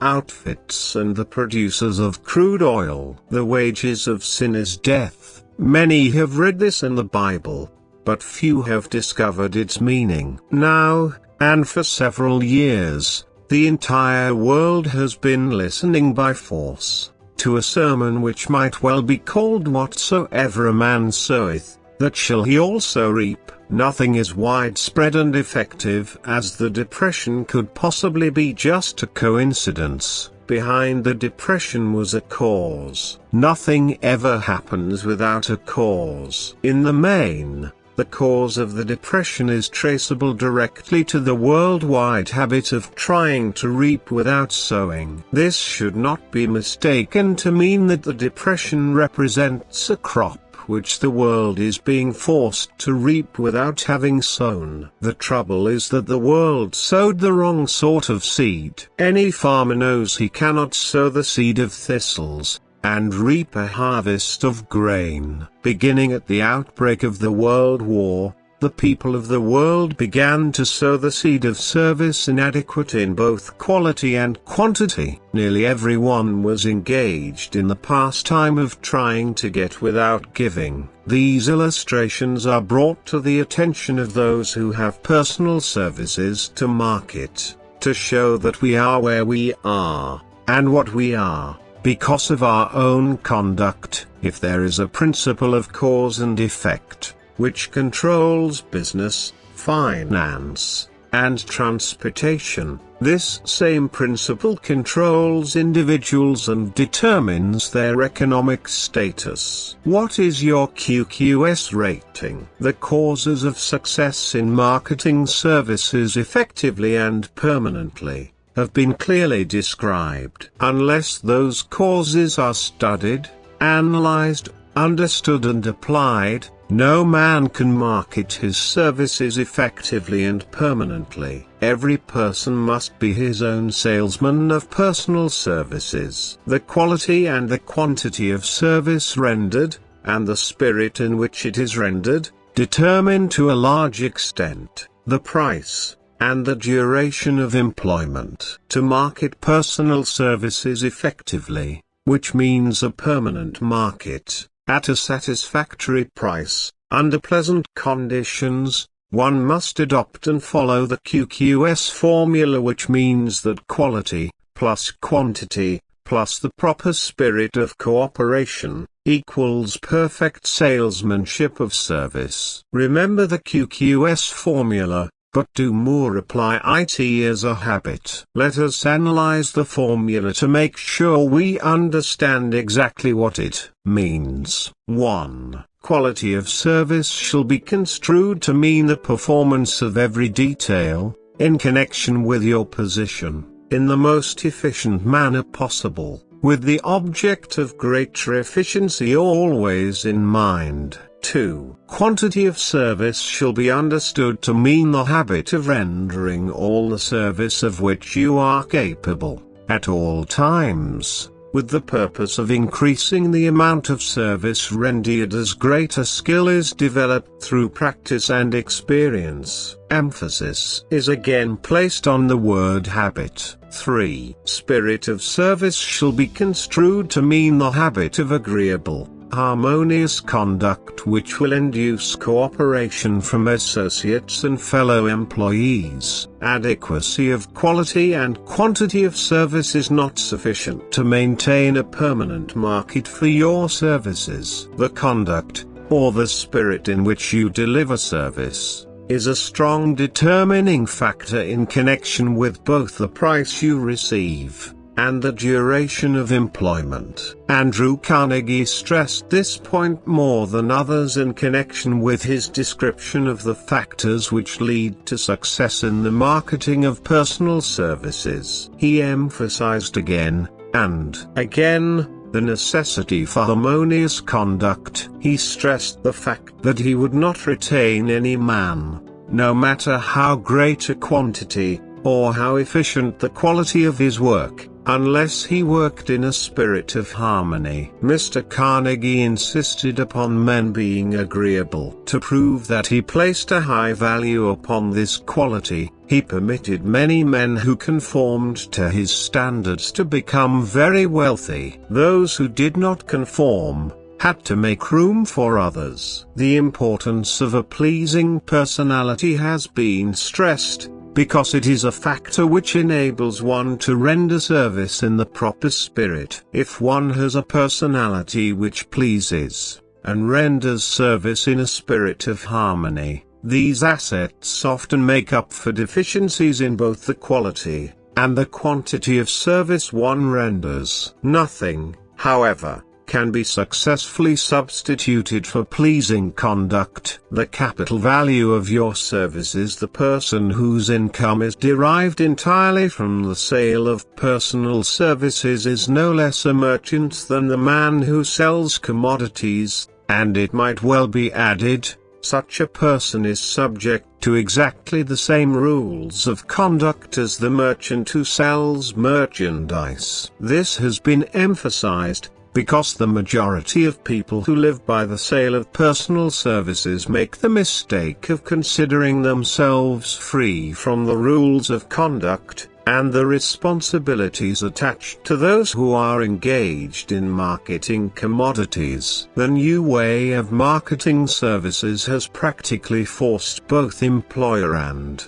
Speaker 1: outfits and the producers of crude oil. The wages of sin is death. Many have read this in the Bible, but few have discovered its meaning. Now, and for several years, the entire world has been listening by force to a sermon which might well be called "Whatsoever a man soweth, that shall he also reap." Nothing is widespread and effective as the Depression could possibly be just a coincidence. Behind the Depression was a cause. Nothing ever happens without a cause. In the main, the cause of the Depression is traceable directly to the worldwide habit of trying to reap without sowing. This should not be mistaken to mean that the Depression represents a crop which the world is being forced to reap without having sown. The trouble is that the world sowed the wrong sort of seed. Any farmer knows he cannot sow the seed of thistles, and reap a harvest of grain. Beginning at the outbreak of the World War, the people of the world began to sow the seed of service inadequate in both quality and quantity. Nearly everyone was engaged in the pastime of trying to get without giving. These illustrations are brought to the attention of those who have personal services to market, to show that we are where we are, and what we are, because of our own conduct. If there is a principle of cause and effect, which controls business, finance, and transportation, this same principle controls individuals and determines their economic status. What is your QQS rating? The causes of success in marketing services effectively and permanently have been clearly described. Unless those causes are studied, analyzed, understood and applied, no man can market his services effectively and permanently. Every person must be his own salesman of personal services. The quality and the quantity of service rendered, and the spirit in which it is rendered, determine to a large extent the price and the duration of employment. To market personal services effectively, which means a permanent market, at a satisfactory price, under pleasant conditions, one must adopt and follow the QQS formula, which means that quality, plus quantity, plus the proper spirit of cooperation, equals perfect salesmanship of service. Remember the QQS formula. but do more apply it as a habit. Let us analyze the formula to make sure we understand exactly what it means. 1. Quality of service shall be construed to mean the performance of every detail, in connection with your position, in the most efficient manner possible, with the object of greater efficiency always in mind. 2. Quantity of service shall be understood to mean the habit of rendering all the service of which you are capable, at all times, with the purpose of increasing the amount of service rendered as greater skill is developed through practice and experience. Emphasis is again placed on the word habit. 3. Spirit of service shall be construed to mean the habit of agreeable, harmonious conduct which will induce cooperation from associates and fellow employees. Adequacy of quality and quantity of service is not sufficient to maintain a permanent market for your services. The conduct, or the spirit in which you deliver service, is a strong determining factor in connection with both the price you receive and the duration of employment. Andrew Carnegie stressed this point more than others in connection with his description of the factors which lead to success in the marketing of personal services. He emphasized again, and again, the necessity for harmonious conduct. He stressed the fact that he would not retain any man, no matter how great a quantity, or how efficient the quality of his work, unless he worked in a spirit of harmony. Mr. Carnegie insisted upon men being agreeable. To prove that he placed a high value upon this quality, he permitted many men who conformed to his standards to become very wealthy. Those who did not conform had to make room for others. The importance of a pleasing personality has been stressed, because it is a factor which enables one to render service in the proper spirit. If one has a personality which pleases, and renders service in a spirit of harmony, these assets often make up for deficiencies in both the quality and the quantity of service one renders. Nothing, however, can be successfully substituted for pleasing conduct. The capital value of your services. The person whose income is derived entirely from the sale of personal services is no less a merchant than the man who sells commodities, and it might well be added, such a person is subject to exactly the same rules of conduct as the merchant who sells merchandise. This has been emphasized, because the majority of people who live by the sale of personal services make the mistake of considering themselves free from the rules of conduct, and the responsibilities attached to those who are engaged in marketing commodities. The new way of marketing services has practically forced both employer and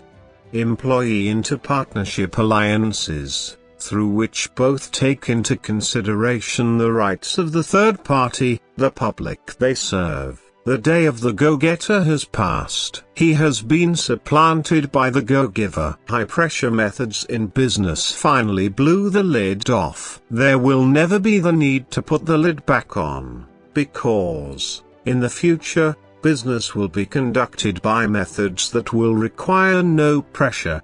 Speaker 1: employee into partnership alliances, through which both take into consideration the rights of the third party, the public they serve. The day of the go-getter has passed. He has been supplanted by the go-giver. High-pressure methods in business finally blew the lid off. There will never be the need to put the lid back on, because, in the future, business will be conducted by methods that will require no pressure.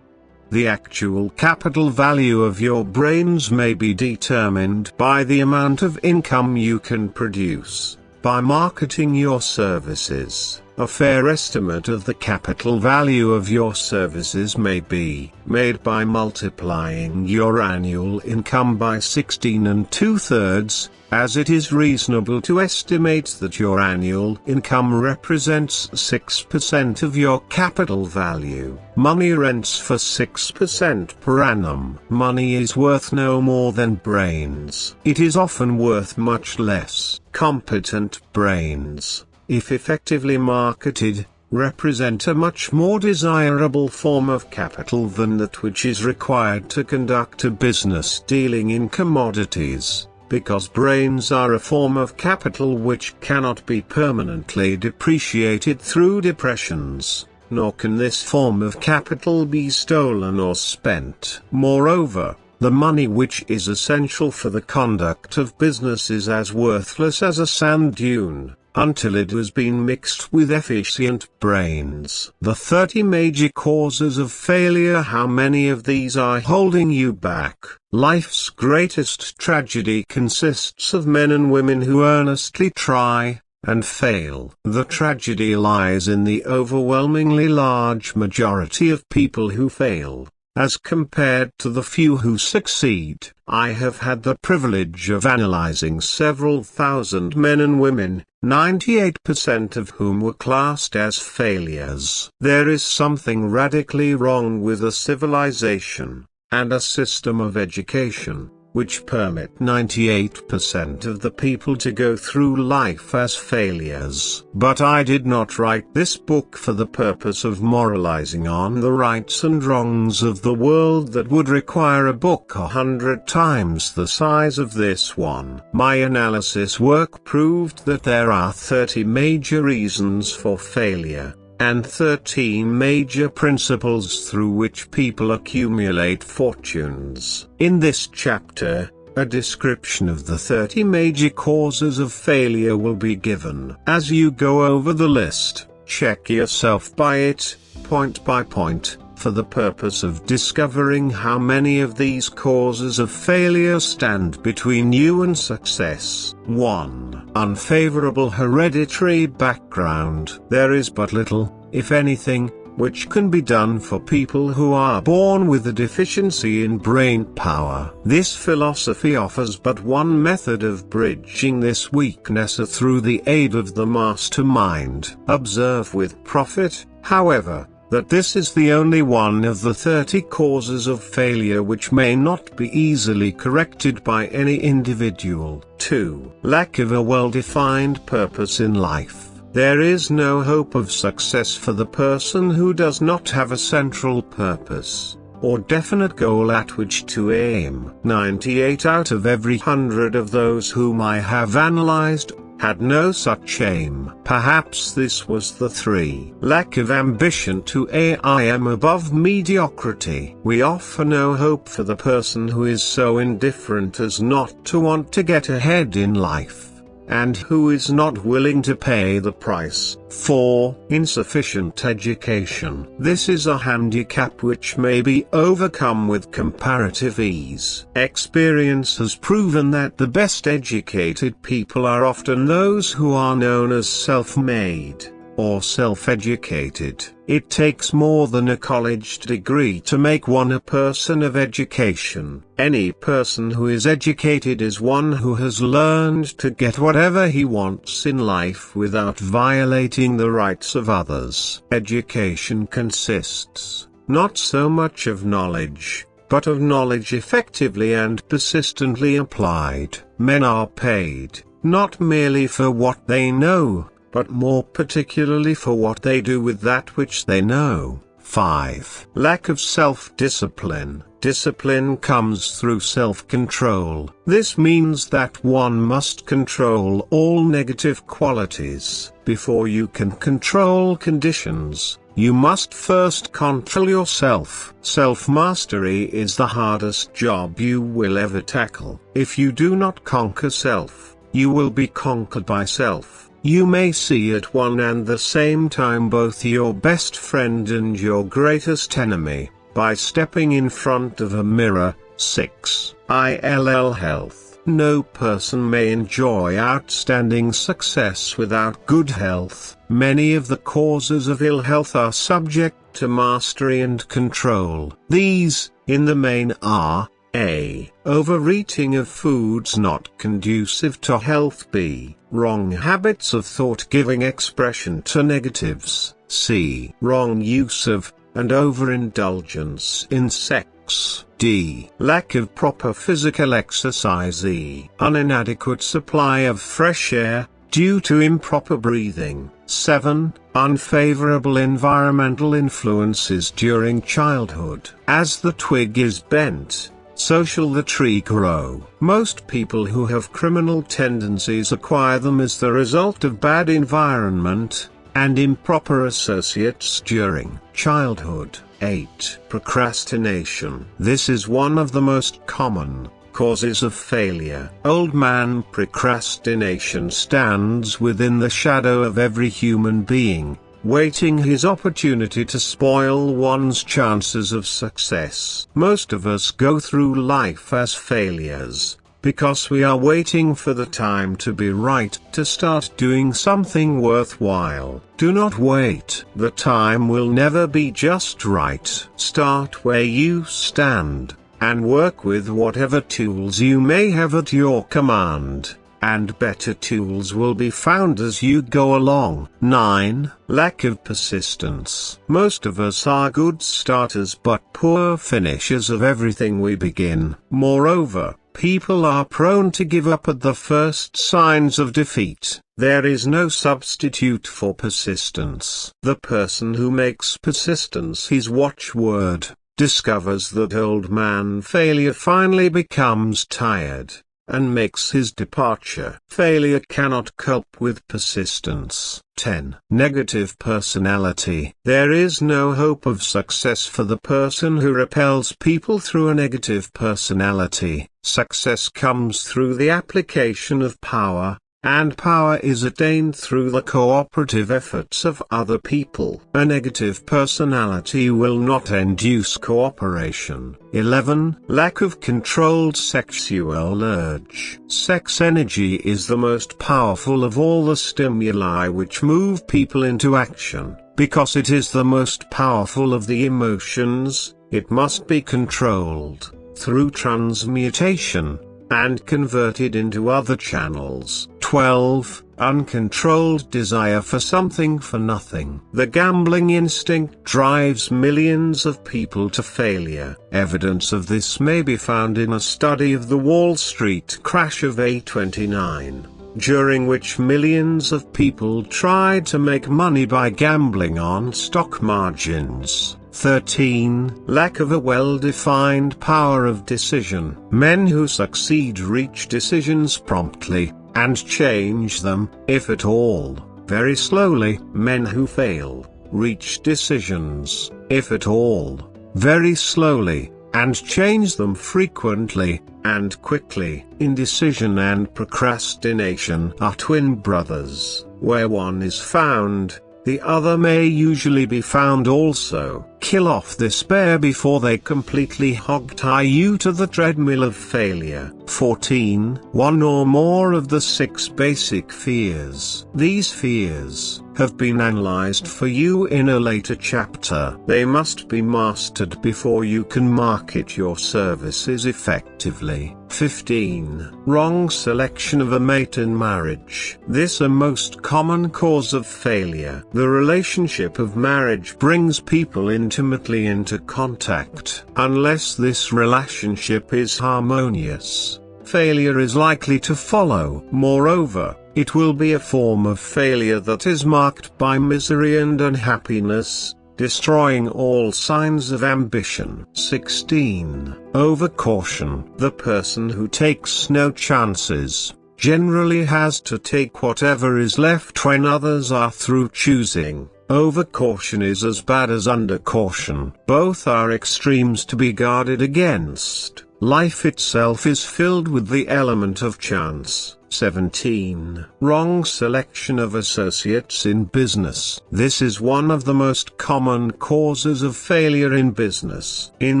Speaker 1: The actual capital value of your brains may be determined by the amount of income you can produce by marketing your services. A fair estimate of the capital value of your services may be made by multiplying your annual income by 16 2/3, as it is reasonable to estimate that your annual income represents 6% of your capital value. Money rents for 6% per annum. Money is worth no more than brains. It is often worth much less. Competent brains, if effectively marketed, represent a much more desirable form of capital than that which is required to conduct a business dealing in commodities, because brains are a form of capital which cannot be permanently depreciated through depressions. nor can this form of capital be stolen or spent. Moreover, the money which is essential for the conduct of business is as worthless as a sand dune, until it has been mixed with efficient brains. The 30 major causes of failure. How many of these are holding you back? Life's greatest tragedy consists of men and women who earnestly try, and fail. The tragedy lies in the overwhelmingly large majority of people who fail, as compared to the few who succeed. I have had the privilege of analyzing several thousand men and women, 98% of whom were classed as failures. There is something radically wrong with a civilization, and a system of education, which permit 98% of the people to go through life as failures. But I did not write this book for the purpose of moralizing on the rights and wrongs of the world. That would require a book 100 times the size of this one. My analysis work proved that there are 30 major reasons for failure, and 13 major principles through which people accumulate fortunes. In this chapter, a description of the 30 major causes of failure will be given. As you go over the list, check yourself by it, point by point, for the purpose of discovering how many of these causes of failure stand between you and success. 1. Unfavorable hereditary background. There is but little, if anything, which can be done for people who are born with a deficiency in brain power. This philosophy offers but one method of bridging this weakness through the aid of the mastermind. Observe with profit, however, that this is the only one of the 30 causes of failure which may not be easily corrected by any individual. 2. Lack of a well-defined purpose in life. There is no hope of success for the person who does not have a central purpose, or definite goal at which to aim. 98 out of every 100 of those whom I have analyzed had no such aim. Perhaps this was the 3. Lack of ambition to aim above mediocrity. We offer no hope for the person who is so indifferent as not to want to get ahead in life, and who is not willing to pay the price. 4. Insufficient education. This is a handicap which may be overcome with comparative ease. Experience has proven that the best educated people are often those who are known as self-made, or self-educated. It takes more than a college degree to make one a person of education. Any person who is educated is one who has learned to get whatever he wants in life without violating the rights of others. Education consists not so much of knowledge, but of knowledge effectively and persistently applied. Men are paid, not merely for what they know, but more particularly for what they do with that which they know. 5. Lack of self-discipline. Discipline comes through self-control. This means that one must control all negative qualities. Before you can control conditions, you must first control yourself. Self-mastery is the hardest job you will ever tackle. If you do not conquer self, you will be conquered by self. You may see at one and the same time both your best friend and your greatest enemy, by stepping in front of a mirror. 6. Ill health. No person may enjoy outstanding success without good health. Many of the causes of ill health are subject to mastery and control. These, in the main, are: A. Overeating of foods not conducive to health. B. Wrong habits of thought giving expression to negatives. C. Wrong use of, and overindulgence in sex. D. Lack of proper physical exercise. E. An inadequate supply of fresh air, due to improper breathing. 7. Unfavorable environmental influences during childhood. As the twig is bent, so shall the tree grow. Most people who have criminal tendencies acquire them as the result of bad environment, and improper associates during childhood. 8. Procrastination. This is one of the most common causes of failure. Old man procrastination stands within the shadow of every human being, waiting his opportunity to spoil one's chances of success. Most of us go through life as failures, because we are waiting for the time to be right to start doing something worthwhile. Do not wait. The time will never be just right. Start where you stand, and work with whatever tools you may have at your command, and better tools will be found as you go along. 9. Lack of persistence. Most of us are good starters but poor finishers of everything we begin. Moreover, people are prone to give up at the first signs of defeat. There is no substitute for persistence. The person who makes persistence his watchword discovers that old man failure finally becomes tired, and makes his departure. Failure cannot cope with persistence. 10. Negative personality. There is no hope of success for the person who repels people through a negative personality. Success comes through the application of power, and power is attained through the cooperative efforts of other people. A negative personality will not induce cooperation. 11. Lack of controlled sexual urge. Sex energy is the most powerful of all the stimuli which move people into action. Because it is the most powerful of the emotions, it must be controlled through transmutation and converted into other channels. 12. Uncontrolled desire for something for nothing. The gambling instinct drives millions of people to failure. Evidence of this may be found in a study of the Wall Street crash of '29, during which millions of people tried to make money by gambling on stock margins. 13. Lack of a well-defined power of decision. Men who succeed reach decisions promptly, and change them, if at all, very slowly. Men who fail reach decisions, if at all, very slowly, and change them frequently and quickly. Indecision and procrastination are twin brothers. Where one is found, the other may usually be found also. Kill off despair before they completely hog-tie you to the treadmill of failure. 14. One or more of the 6 basic fears. These fears have been analyzed for you in a later chapter. They must be mastered before you can market your services effectively. 15. Wrong selection of a mate in marriage. This is a most common cause of failure. The relationship of marriage brings people intimately into contact. Unless this relationship is harmonious, failure is likely to follow. Moreover, it will be a form of failure that is marked by misery and unhappiness, destroying all signs of ambition. 16. Overcaution. The person who takes no chances generally has to take whatever is left when others are through choosing. Overcaution is as bad as undercaution. Both are extremes to be guarded against. Life itself is filled with the element of chance. 17. Wrong selection of associates in business. This is one of the most common causes of failure in business. In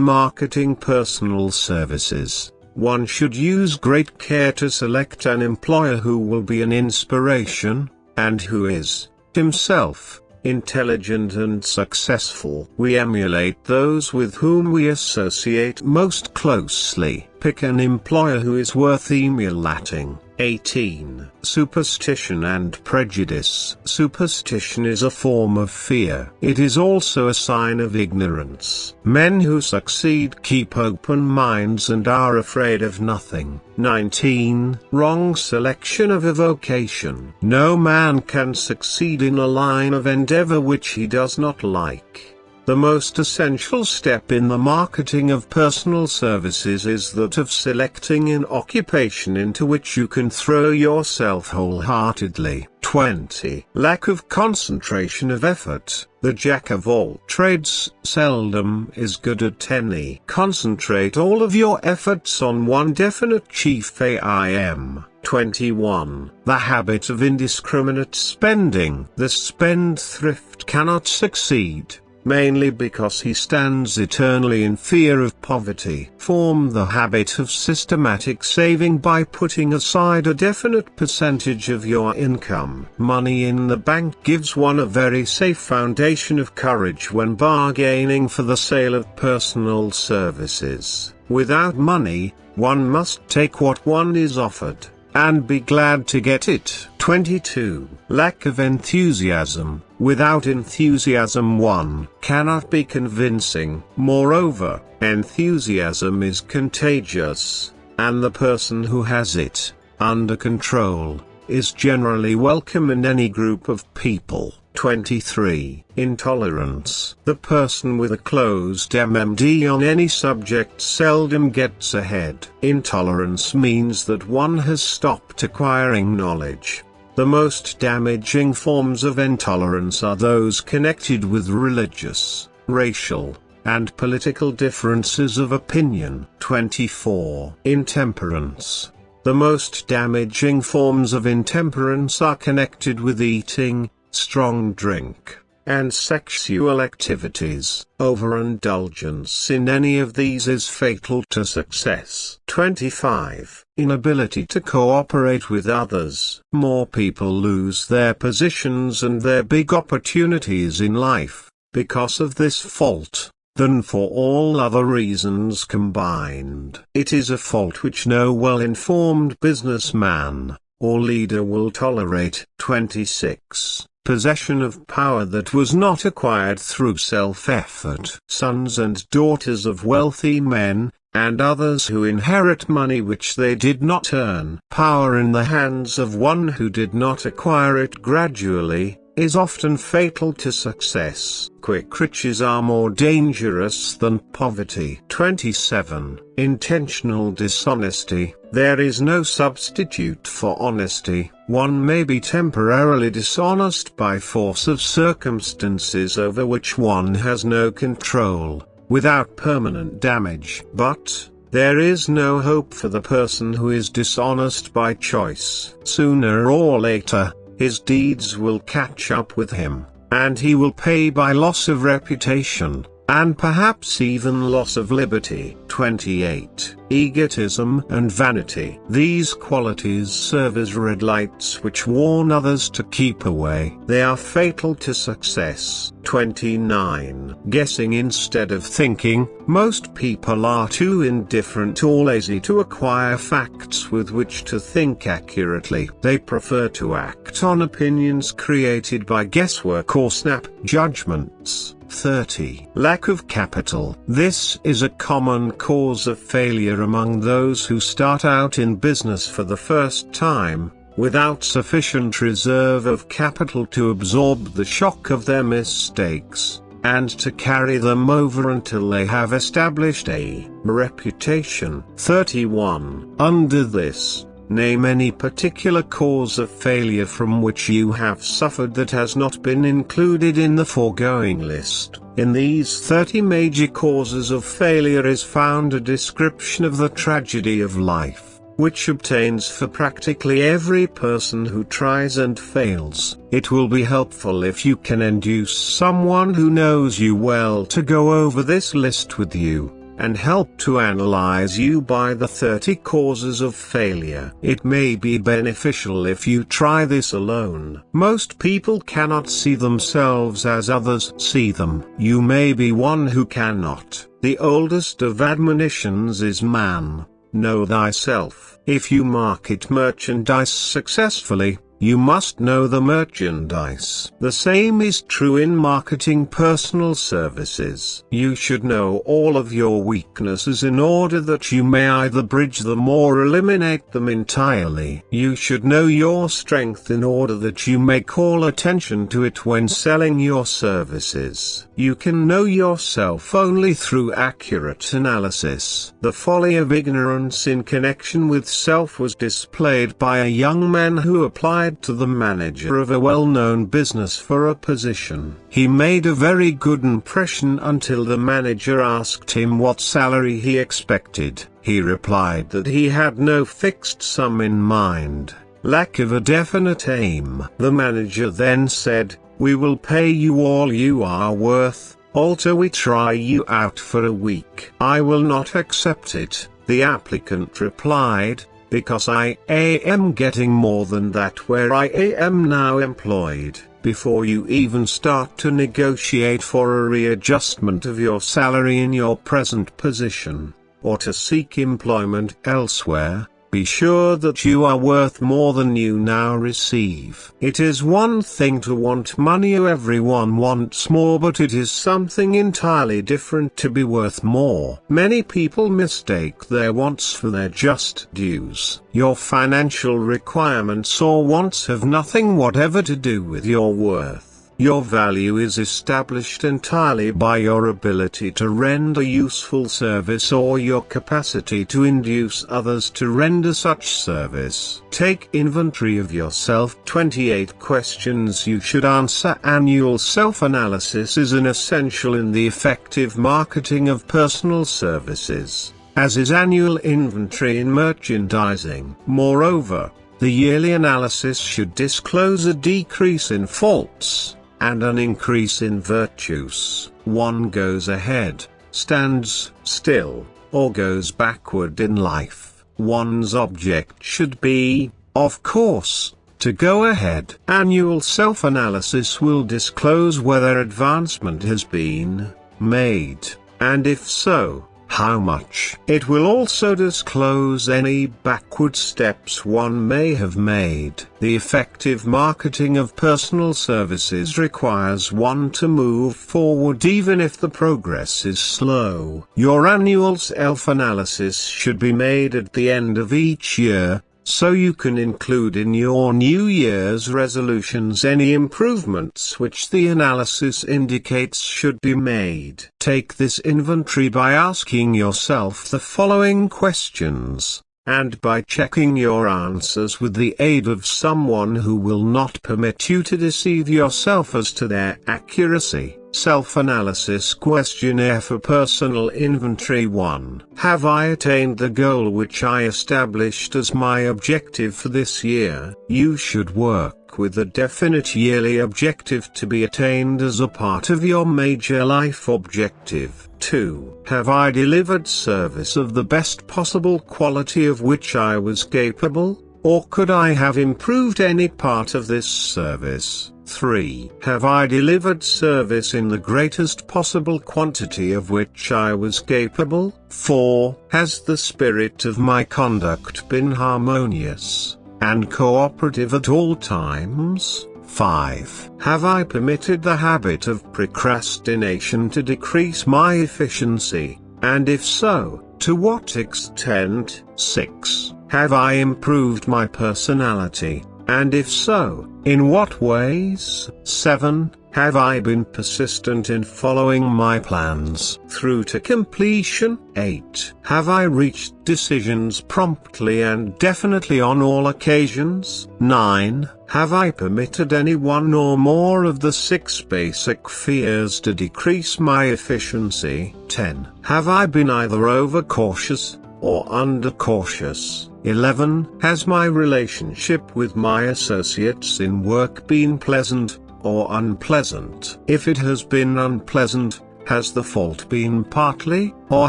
Speaker 1: marketing personal services, one should use great care to select an employer who will be an inspiration, and who is, himself, intelligent and successful. We emulate those with whom we associate most closely. Pick an employer who is worth emulating. 18. Superstition and prejudice. Superstition is a form of fear. It is also a sign of ignorance. Men who succeed keep open minds and are afraid of nothing. 19. Wrong selection of a vocation. No man can succeed in a line of endeavor which he does not like. The most essential step in the marketing of personal services is that of selecting an occupation into which you can throw yourself wholeheartedly. 20. Lack of concentration of effort. The jack of all trades seldom is good at any. Concentrate all of your efforts on one definite chief aim. 21. The habit of indiscriminate spending. The spendthrift cannot succeed, mainly because he stands eternally in fear of poverty. Form the habit of systematic saving by putting aside a definite percentage of your income. Money in the bank gives one a very safe foundation of courage when bargaining for the sale of personal services. Without money, one must take what one is offered, and be glad to get it. 22. Lack of enthusiasm. Without enthusiasm one cannot be convincing. Moreover, enthusiasm is contagious, and the person who has it under control is generally welcome in any group of people. 23. Intolerance. The person with a closed MMD on any subject seldom gets ahead. Intolerance means that one has stopped acquiring knowledge. The most damaging forms of intolerance are those connected with religious, racial, and political differences of opinion. 24. Intemperance. The most damaging forms of intemperance are connected with eating, strong drink, and sexual activities. Overindulgence in any of these is fatal to success. 25. Inability to cooperate with others. More people lose their positions and their big opportunities in life because of this fault than for all other reasons combined. It is a fault which no well-informed businessman or leader will tolerate. 26. Possession of power that was not acquired through self-effort. Sons and daughters of wealthy men, and others who inherit money which they did not earn. Power in the hands of one who did not acquire it gradually, is often fatal to success. Quick riches are more dangerous than poverty. 27. Intentional dishonesty. There is no substitute for honesty. One may be temporarily dishonest by force of circumstances over which one has no control, without permanent damage. But there is no hope for the person who is dishonest by choice. Sooner or later, his deeds will catch up with him, and he will pay by loss of reputation, and perhaps even loss of liberty. 28. Egotism and vanity. These qualities serve as red lights which warn others to keep away. They are fatal to success. 29. Guessing instead of thinking. Most people are too indifferent or lazy to acquire facts with which to think accurately. They prefer to act on opinions created by guesswork or snap judgments. 30. Lack of capital. This is a common cause of failure among those who start out in business for the first time, without sufficient reserve of capital to absorb the shock of their mistakes, and to carry them over until they have established a reputation. 31. Under this, name any particular cause of failure from which you have suffered that has not been included in the foregoing list. In these 30 major causes of failure is found a description of the tragedy of life, which obtains for practically every person who tries and fails. It will be helpful if you can induce someone who knows you well to go over this list with you, and help to analyze you by the 30 causes of failure. It may be beneficial if you try this alone. Most people cannot see themselves as others see them. You may be one who cannot. The oldest of admonitions is man, know thyself. If you market merchandise successfully, you must know the merchandise. The same is true in marketing personal services. You should know all of your weaknesses in order that you may either bridge them or eliminate them entirely. You should know your strength in order that you may call attention to it when selling your services. You can know yourself only through accurate analysis. The folly of ignorance in connection with self was displayed by a young man who applied to the manager of a well-known business for a position. He made a very good impression until the manager asked him what salary he expected. He replied that he had no fixed sum in mind, lack of a definite aim. The manager then said, "We will pay you all you are worth, although we try you out for a week." "I will not accept it," the applicant replied, "because I am getting more than that where I am now employed." Before you even start to negotiate for a readjustment of your salary in your present position, or to seek employment elsewhere, be sure that you are worth more than you now receive. It is one thing to want money. Everyone wants more, but it is something entirely different to be worth more. Many people mistake their wants for their just dues. Your financial requirements or wants have nothing whatever to do with your worth. Your value is established entirely by your ability to render useful service or your capacity to induce others to render such service. Take inventory of yourself. 28 questions you should answer. Annual self-analysis is an essential in the effective marketing of personal services, as is annual inventory in merchandising. Moreover, the yearly analysis should disclose a decrease in faults and an increase in virtues. One goes ahead, stands still, or goes backward in life. One's object should be, of course, to go ahead. Annual self-analysis will disclose whether advancement has been made, and if so, how much. It will also disclose any backward steps one may have made. The effective marketing of personal services requires one to move forward even if the progress is slow. Your annual self-analysis should be made at the end of each year, so you can include in your New Year's resolutions any improvements which the analysis indicates should be made. Take this inventory by asking yourself the following questions, and by checking your answers with the aid of someone who will not permit you to deceive yourself as to their accuracy. Self-analysis questionnaire for personal inventory. 1. Have I attained the goal which I established as my objective for this year? You should work with a definite yearly objective to be attained as a part of your major life objective. 2. Have I delivered service of the best possible quality of which I was capable, or could I have improved any part of this service? 3. Have I delivered service in the greatest possible quantity of which I was capable? 4. Has the spirit of my conduct been harmonious and cooperative at all times? 5. Have I permitted the habit of procrastination to decrease my efficiency, and if so, to what extent? 6. Have I improved my personality, and if so, in what ways? 7. Have I been persistent in following my plans through to completion? 8. Have I reached decisions promptly and definitely on all occasions? 9. Have I permitted any one or more of the 6 basic fears to decrease my efficiency? 10. Have I been either overcautious or undercautious? 11. Has my relationship with my associates in work been pleasant or unpleasant? If it has been unpleasant, has the fault been partly or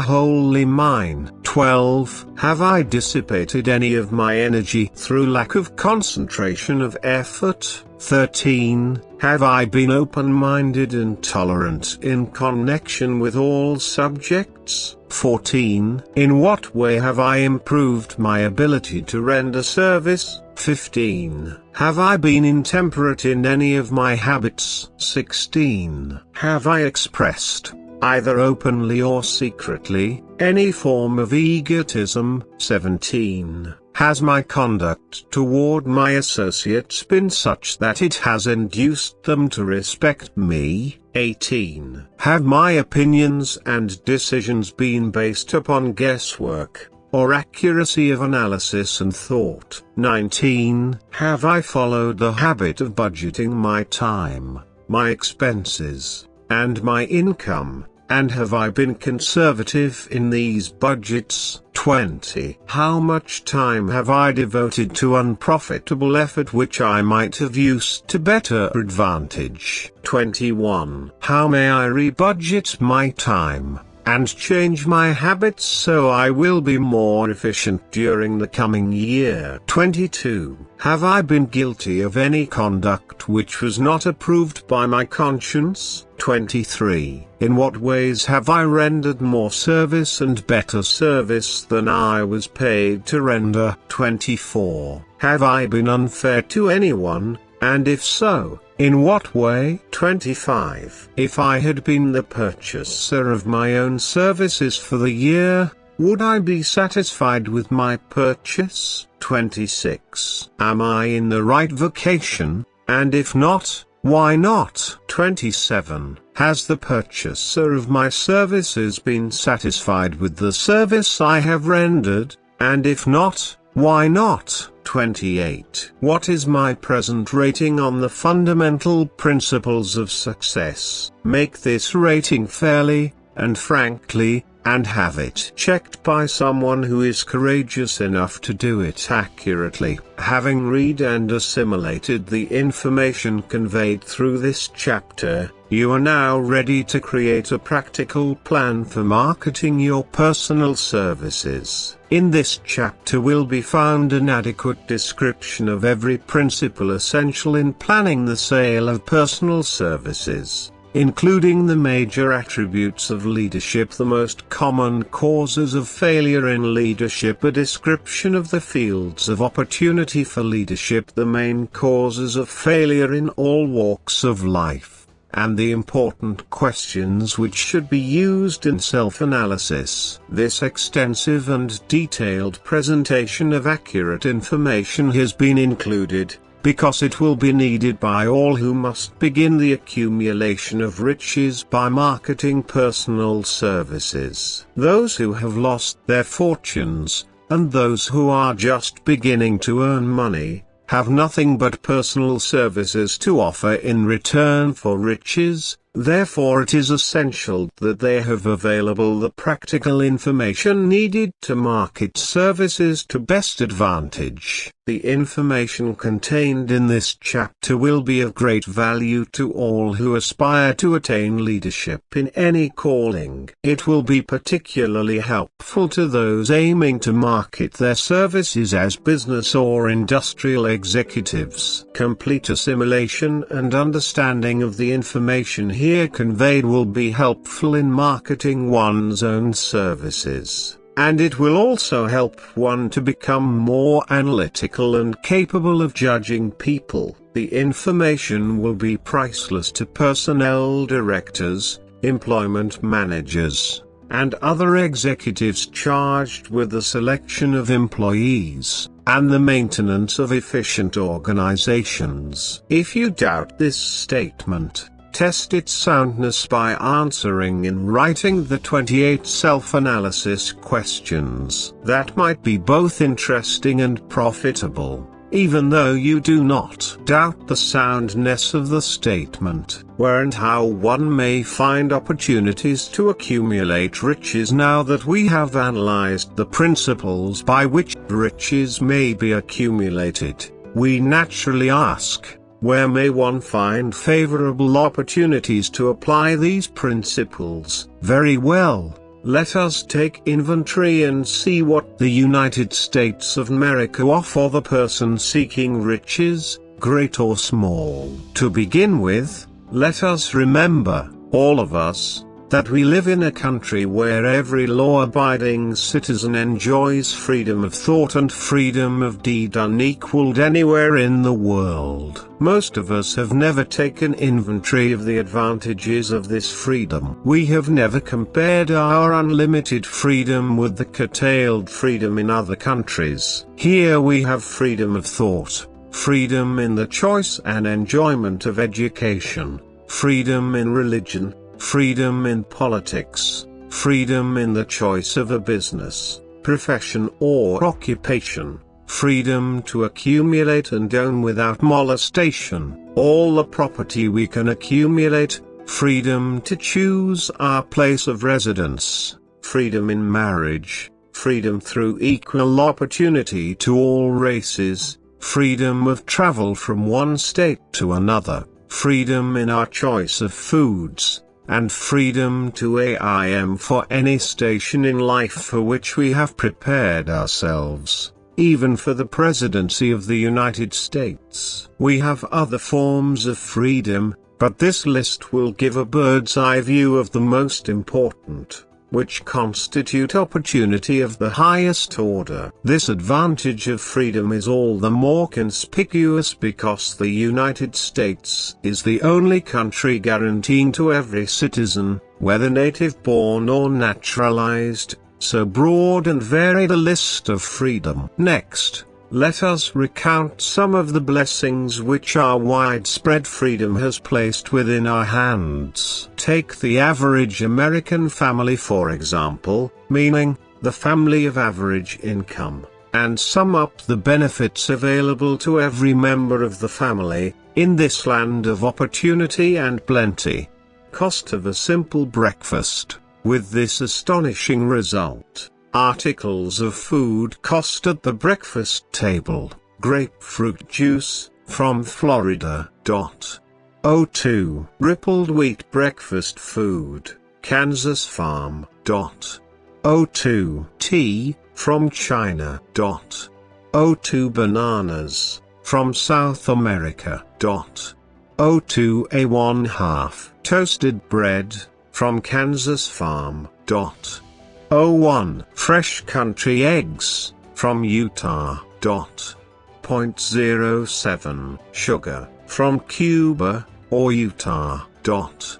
Speaker 1: wholly mine? 12. Have I dissipated any of my energy through lack of concentration of effort? 13. Have I been open-minded and tolerant in connection with all subjects? 14. In what way have I improved my ability to render service? 15. Have I been intemperate in any of my habits? 16. Have I expressed, either openly or secretly, any form of egotism? 17. Has my conduct toward my associates been such that it has induced them to respect me? 18. Have my opinions and decisions been based upon guesswork, or accuracy of analysis and thought? 19. Have I followed the habit of budgeting my time, my expenses, and my income, and have I been conservative in these budgets? 20. How much time have I devoted to unprofitable effort which I might have used to better advantage? 21. How may I rebudget my time, and change my habits so I will be more efficient during the coming year? 22. Have I been guilty of any conduct which was not approved by my conscience? 23. In what ways have I rendered more service and better service than I was paid to render? 24. Have I been unfair to anyone, and if so, in what way? 25. If I had been the purchaser of my own services for the year, would I be satisfied with my purchase? 26. Am I in the right vocation, and if not, why not? 27. Has the purchaser of my services been satisfied with the service I have rendered, and if not, why not? 28. What is my present rating on the fundamental principles of success? Make this rating fairly, and frankly, and have it checked by someone who is courageous enough to do it accurately. Having read and assimilated the information conveyed through this chapter, you are now ready to create a practical plan for marketing your personal services. In this chapter will be found an adequate description of every principle essential in planning the sale of personal services, including the major attributes of leadership, the most common causes of failure in leadership, a description of the fields of opportunity for leadership, the main causes of failure in all walks of life, and the important questions which should be used in self-analysis. This extensive and detailed presentation of accurate information has been included, because it will be needed by all who must begin the accumulation of riches by marketing personal services. Those who have lost their fortunes, and those who are just beginning to earn money, have nothing but personal services to offer in return for riches. Therefore it is essential that they have available the practical information needed to market services to best advantage. The information contained in this chapter will be of great value to all who aspire to attain leadership in any calling. It will be particularly helpful to those aiming to market their services as business or industrial executives. Complete assimilation and understanding of the information here conveyed will be helpful in marketing one's own services, and it will also help one to become more analytical and capable of judging people. The information will be priceless to personnel directors, employment managers, and other executives charged with the selection of employees and the maintenance of efficient organizations. If you doubt this statement, test its soundness by answering in writing the 28 self-analysis questions. That might be both interesting and profitable, even though you do not doubt the soundness of the statement. Where and how one may find opportunities to accumulate riches. Now that we have analyzed the principles by which riches may be accumulated, we naturally ask, where may one find favorable opportunities to apply these principles? Very well, let us take inventory and see what the United States of America offer the person seeking riches, great or small. To begin with, let us remember, all of us, that we live in a country where every law-abiding citizen enjoys freedom of thought and freedom of deed unequaled anywhere in the world. Most of us have never taken inventory of the advantages of this freedom. We have never compared our unlimited freedom with the curtailed freedom in other countries. Here we have freedom of thought, freedom in the choice and enjoyment of education, freedom in religion, freedom in politics, freedom in the choice of a business, profession or occupation, freedom to accumulate and own without molestation all the property we can accumulate, freedom to choose our place of residence, freedom in marriage, freedom through equal opportunity to all races, freedom of travel from one state to another, freedom in our choice of foods, and freedom to aim for any station in life for which we have prepared ourselves, even for the presidency of the United States. We have other forms of freedom, but this list will give a bird's-eye view of the most important, which constitute opportunity of the highest order. This advantage of freedom is all the more conspicuous because the United States is the only country guaranteeing to every citizen, whether native-born or naturalized, so broad and varied a list of freedom. Next, let us recount some of the blessings which our widespread freedom has placed within our hands. Take the average American family for example, meaning, the family of average income, and sum up the benefits available to every member of the family, in this land of opportunity and plenty. Cost of a simple breakfast, with this astonishing result. Articles of food cost at the breakfast table: grapefruit juice, from Florida. 02 Rippled wheat breakfast food, Kansas farm. 02 Tea, from China. 02 Bananas, from South America. 02 A1/2 Toasted bread, from Kansas farm. 01 Fresh country eggs, from Utah. 0.07 Sugar, from Cuba, or Utah. 00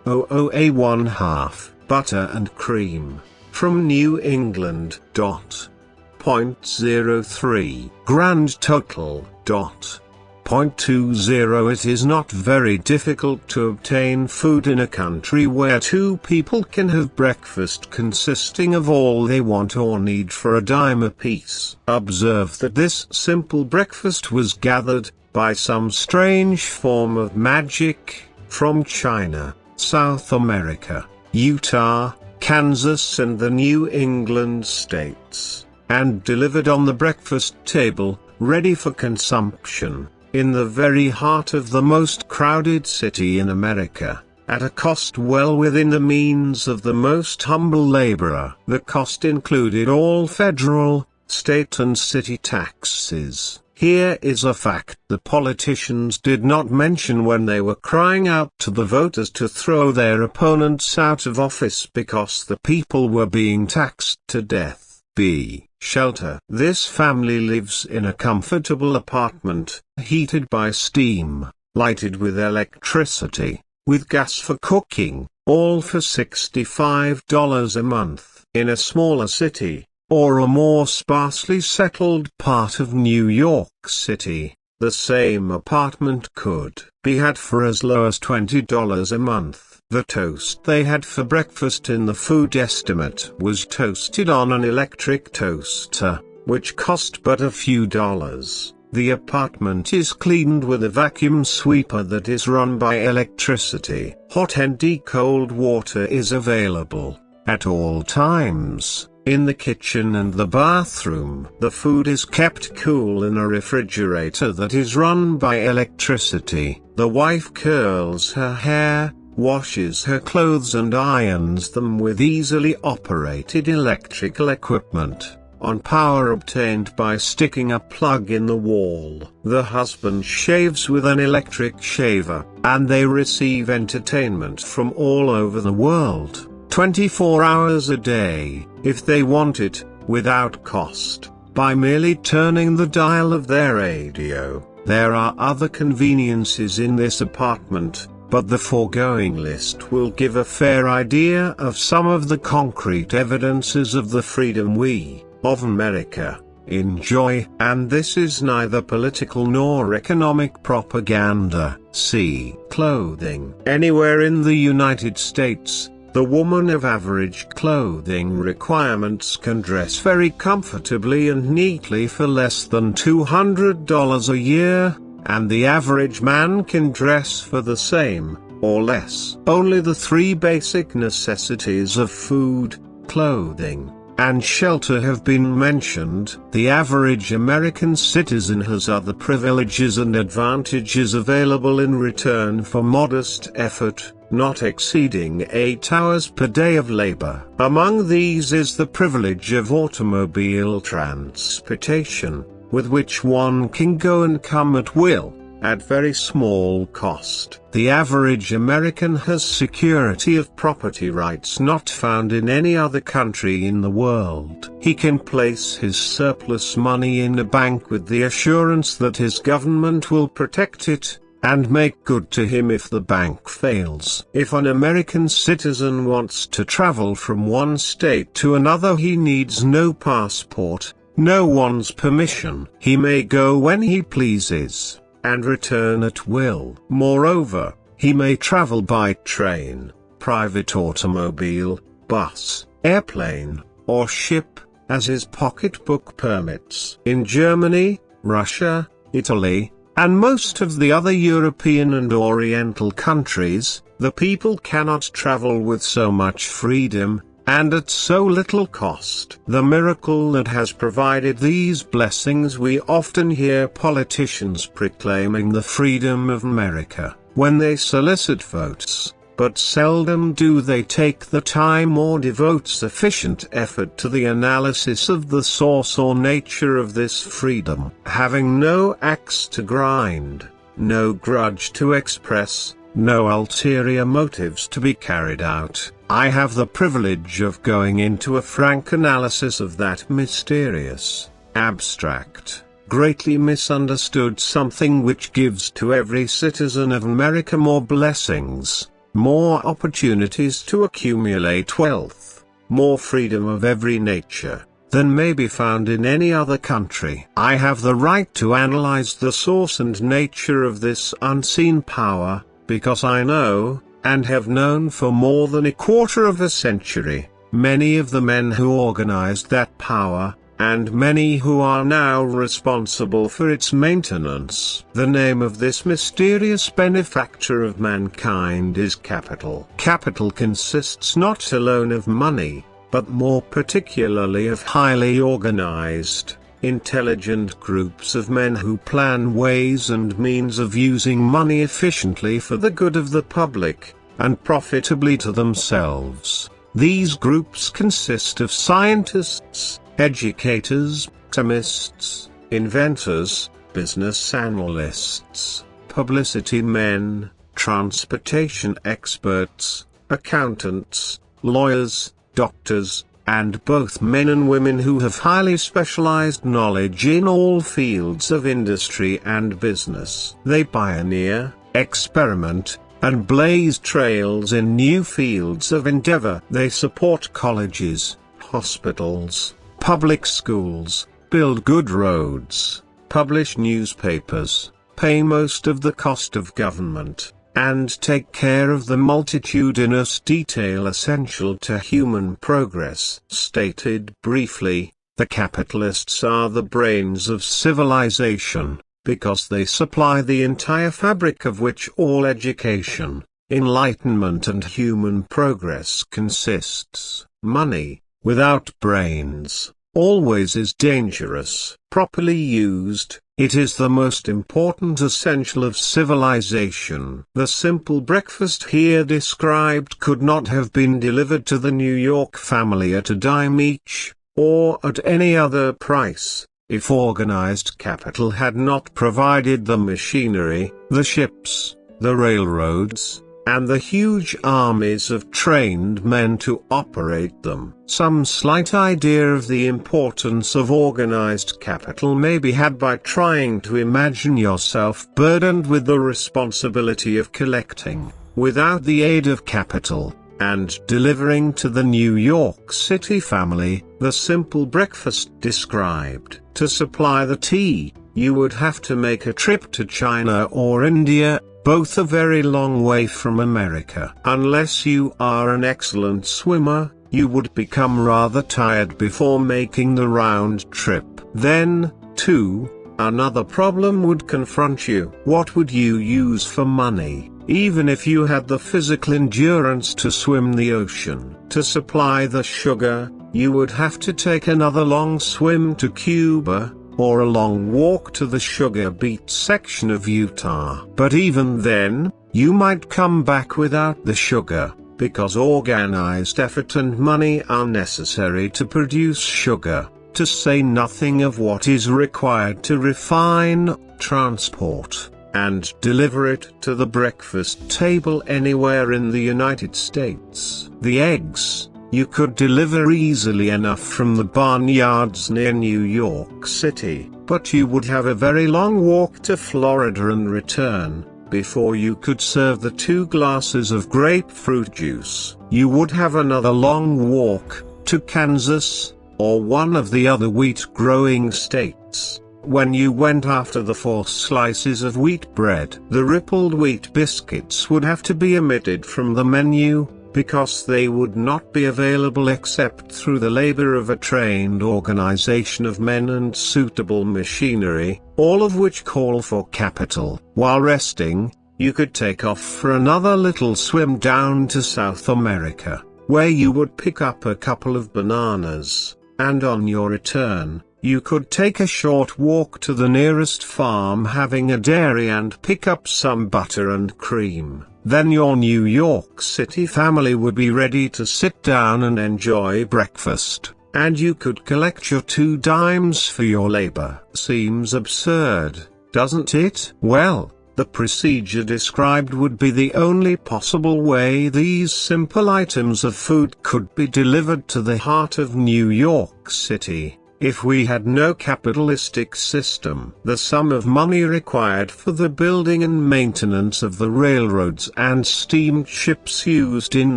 Speaker 1: A1/2 Butter and cream, from New England. 0.03 Grand total. 0.20 It is not very difficult to obtain food in a country where two people can have breakfast consisting of all they want or need for a dime apiece. Observe that this simple breakfast was gathered, by some strange form of magic, from China, South America, Utah, Kansas and the New England states, and delivered on the breakfast table, ready for consumption, in the very heart of the most crowded city in America, at a cost well within the means of the most humble laborer. The cost included all federal, state and city taxes. Here is a fact the politicians did not mention when they were crying out to the voters to throw their opponents out of office because the people were being taxed to death. B. Shelter. This family lives in a comfortable apartment, heated by steam, lighted with electricity, with gas for cooking, all for $65 a month. In a smaller city, or a more sparsely settled part of New York City, the same apartment could be had for as low as $20 a month. The toast they had for breakfast in the food estimate was toasted on an electric toaster, which cost but a few dollars. The apartment is cleaned with a vacuum sweeper that is run by electricity. Hot and cold water is available, at all times, in the kitchen and the bathroom. The food is kept cool in a refrigerator that is run by electricity. The wife curls her hair, washes her clothes and irons them with easily operated electrical equipment. on power obtained by sticking a plug in the wall. The husband shaves with an electric shaver, and they receive entertainment from all over the world, 24 hours a day, if they want it, without cost, by merely turning the dial of their radio. There are other conveniences in this apartment, but the foregoing list will give a fair idea of some of the concrete evidences of the freedom we, of America, enjoy. And this is neither political nor economic propaganda. See clothing. Anywhere in the United States, the woman of average clothing requirements can dress very comfortably and neatly for less than $200 a year, and the average man can dress for the same, or less. Only the three basic necessities of food, clothing, and shelter have been mentioned. The average American citizen has other privileges and advantages available in return for modest effort, not exceeding 8 hours per day of labor. Among these is the privilege of automobile transportation, with which one can go and come at will, at very small cost. The average American has security of property rights not found in any other country in the world. He can place his surplus money in a bank with the assurance that his government will protect it, and make good to him if the bank fails. If an American citizen wants to travel from one state to another, he needs no passport, no one's permission. He may go when he pleases, and return at will. Moreover, he may travel by train, private automobile, bus, airplane, or ship, as his pocketbook permits. In Germany, Russia, Italy, and most of the other European and Oriental countries, the people cannot travel with so much freedom, and at so little cost. The miracle that has provided these blessings. We often hear politicians proclaiming the freedom of America, when they solicit votes, but seldom do they take the time or devote sufficient effort to the analysis of the source or nature of this freedom. Having no axe to grind, no grudge to express, no ulterior motives to be carried out, I have the privilege of going into a frank analysis of that mysterious, abstract, greatly misunderstood something which gives to every citizen of America more blessings, more opportunities to accumulate wealth, more freedom of every nature, than may be found in any other country. I have the right to analyze the source and nature of this unseen power, because I know, and have known for more than a quarter of a century, many of the men who organized that power, and many who are now responsible for its maintenance. The name of this mysterious benefactor of mankind is capital. Capital consists not alone of money, but more particularly of highly organized, intelligent groups of men who plan ways and means of using money efficiently for the good of the public, and profitably to themselves. These groups consist of scientists, educators, chemists, inventors, business analysts, publicity men, transportation experts, accountants, lawyers, doctors, and both men and women who have highly specialized knowledge in all fields of industry and business. They pioneer, experiment, and blaze trails in new fields of endeavor. They support colleges, hospitals, public schools, build good roads, publish newspapers, pay most of the cost of government, and take care of the multitudinous detail essential to human progress. Stated briefly, the capitalists are the brains of civilization, because they supply the entire fabric of which all education, enlightenment and human progress consists. Money, without brains, always is dangerous. Properly used, it is the most important essential of civilization. The simple breakfast here described could not have been delivered to the New York family at a dime each, or at any other price, if organized capital had not provided the machinery, the ships, the railroads, and the huge armies of trained men to operate them. Some slight idea of the importance of organized capital may be had by trying to imagine yourself burdened with the responsibility of collecting, without the aid of capital, and delivering to the New York City family, the simple breakfast described. To supply the tea, you would have to make a trip to China or India, both a very long way from America. Unless you are an excellent swimmer, you would become rather tired before making the round trip. Then, too, another problem would confront you. What would you use for money, even if you had the physical endurance to swim the ocean? To supply the sugar, you would have to take another long swim to Cuba, or a long walk to the sugar beet section of Utah. But even then, you might come back without the sugar, because organized effort and money are necessary to produce sugar, to say nothing of what is required to refine, transport, and deliver it to the breakfast table anywhere in the United States. The eggs, you could deliver easily enough from the barnyards near New York City, but you would have a very long walk to Florida and return, before you could serve the 2 glasses of grapefruit juice. You would have another long walk, to Kansas, or one of the other wheat-growing states, when you went after the 4 slices of wheat bread. The rippled wheat biscuits would have to be omitted from the menu, because they would not be available except through the labor of a trained organization of men and suitable machinery, all of which call for capital. While resting, you could take off for another little swim down to South America, where you would pick up a couple of bananas, and on your return, you could take a short walk to the nearest farm having a dairy and pick up some butter and cream. Then your New York City family would be ready to sit down and enjoy breakfast, and you could collect your 2 dimes for your labor. Seems absurd, doesn't it? Well, the procedure described would be the only possible way these simple items of food could be delivered to the heart of New York City. If we had no capitalistic system, the sum of money required for the building and maintenance of the railroads and steamships used in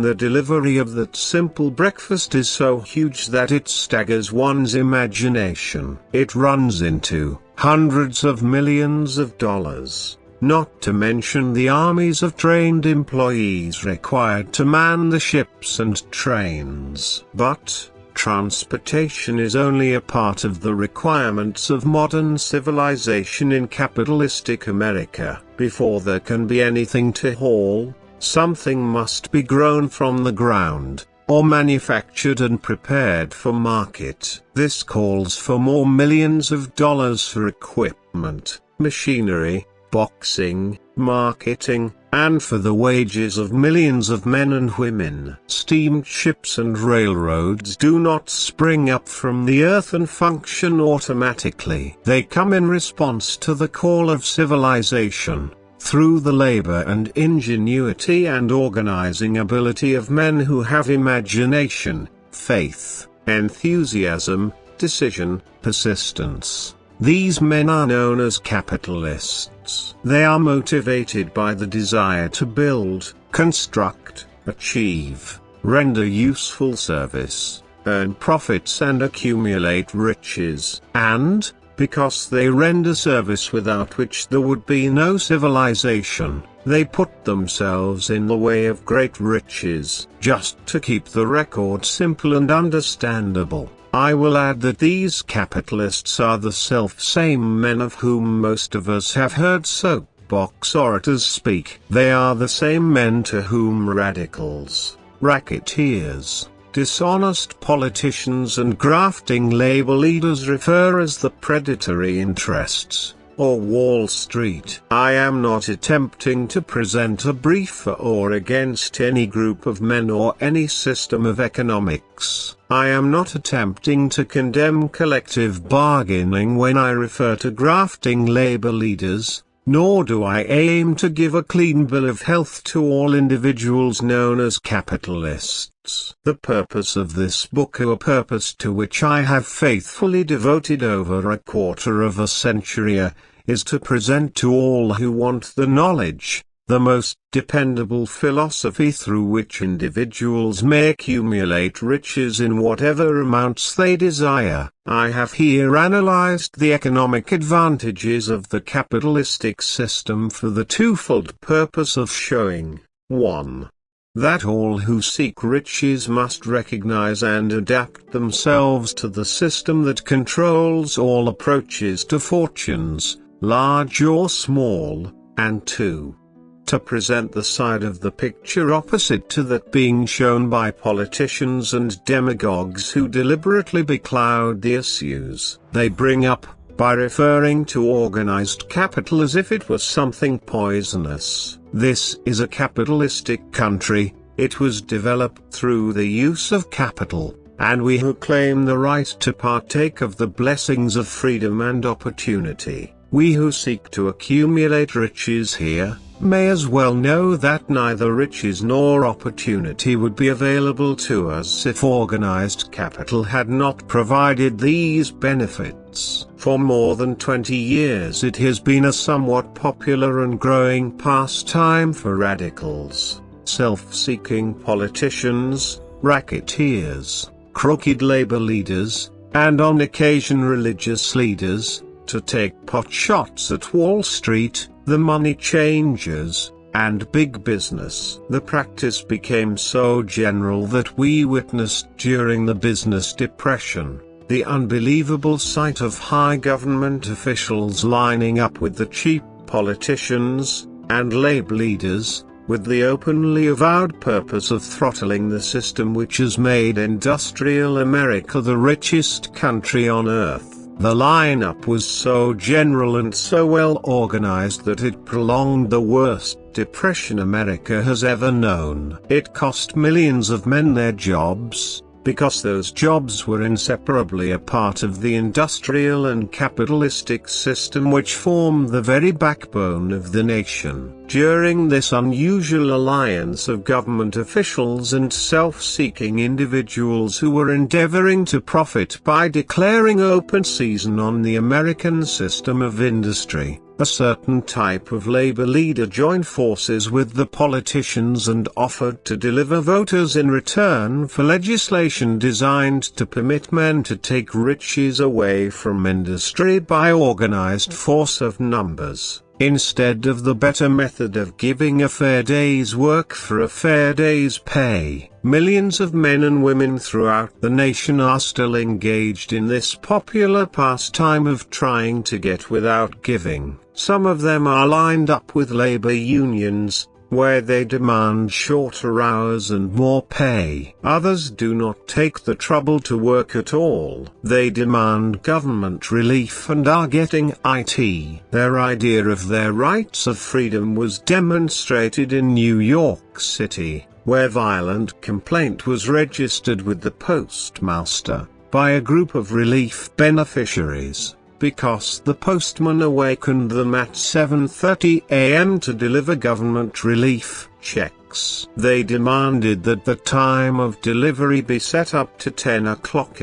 Speaker 1: the delivery of that simple breakfast is so huge that it staggers one's imagination. It runs into hundreds of millions of dollars, not to mention the armies of trained employees required to man the ships and trains. But transportation is only a part of the requirements of modern civilization in capitalistic America. Before there can be anything to haul, something must be grown from the ground, or manufactured and prepared for market. This calls for more millions of dollars for equipment, machinery, boxing, marketing, and for the wages of millions of men and women. Steamships and railroads do not spring up from the earth and function automatically. They come in response to the call of civilization, through the labor and ingenuity and organizing ability of men who have imagination, faith, enthusiasm, decision, persistence. These men are known as capitalists. They are motivated by the desire to build, construct, achieve, render useful service, earn profits and accumulate riches. And, because they render service without which there would be no civilization, they put themselves in the way of great riches. Just to keep the record simple and understandable, I will add that these capitalists are the self-same men of whom most of us have heard soapbox orators speak. They are the same men to whom radicals, racketeers, dishonest politicians and grafting labor leaders refer as the predatory interests. or Wall Street. I am not attempting to present a brief for or against any group of men or any system of economics. I am not attempting to condemn collective bargaining when I refer to grafting labor leaders, nor do I aim to give a clean bill of health to all individuals known as capitalists. The purpose of this book, a purpose to which I have faithfully devoted over a quarter of a century, is to present to all who want the knowledge, the most dependable philosophy through which individuals may accumulate riches in whatever amounts they desire. I have here analyzed the economic advantages of the capitalistic system for the twofold purpose of showing, 1. That all who seek riches must recognize and adapt themselves to the system that controls all approaches to fortunes, large or small, and 2. To present the side of the picture opposite to that being shown by politicians and demagogues who deliberately becloud the issues they bring up, by referring to organized capital as if it was something poisonous. This is a capitalistic country, it was developed through the use of capital, and we who claim the right to partake of the blessings of freedom and opportunity, we who seek to accumulate riches here, may as well know that neither riches nor opportunity would be available to us if organized capital had not provided these benefits. For more than 20 years it has been a somewhat popular and growing pastime for radicals, self-seeking politicians, racketeers, crooked labor leaders, and on occasion religious leaders, to take pot shots at Wall Street, the money changers, and big business. The practice became so general that we witnessed during the business depression, the unbelievable sight of high government officials lining up with the cheap politicians and labor leaders, with the openly avowed purpose of throttling the system which has made industrial America the richest country on earth. The lineup was so general and so well organized that it prolonged the worst depression America has ever known. It cost millions of men their jobs, because those jobs were inseparably a part of the industrial and capitalistic system which formed the very backbone of the nation. During this unusual alliance of government officials and self-seeking individuals who were endeavoring to profit by declaring open season on the American system of industry, a certain type of labor leader joined forces with the politicians and offered to deliver voters in return for legislation designed to permit men to take riches away from industry by organized force of numbers, instead of the better method of giving a fair day's work for a fair day's pay. Millions of men and women throughout the nation are still engaged in this popular pastime of trying to get without giving. Some of them are lined up with labor unions, where they demand shorter hours and more pay. Others do not take the trouble to work at all. They demand government relief and are getting it. Their idea of their rights of freedom was demonstrated in New York City, where violent complaint was registered with the postmaster, by a group of relief beneficiaries, because the postman awakened them at 7:30 a.m. to deliver government relief checks. They demanded that the time of delivery be set up to 10 o'clock.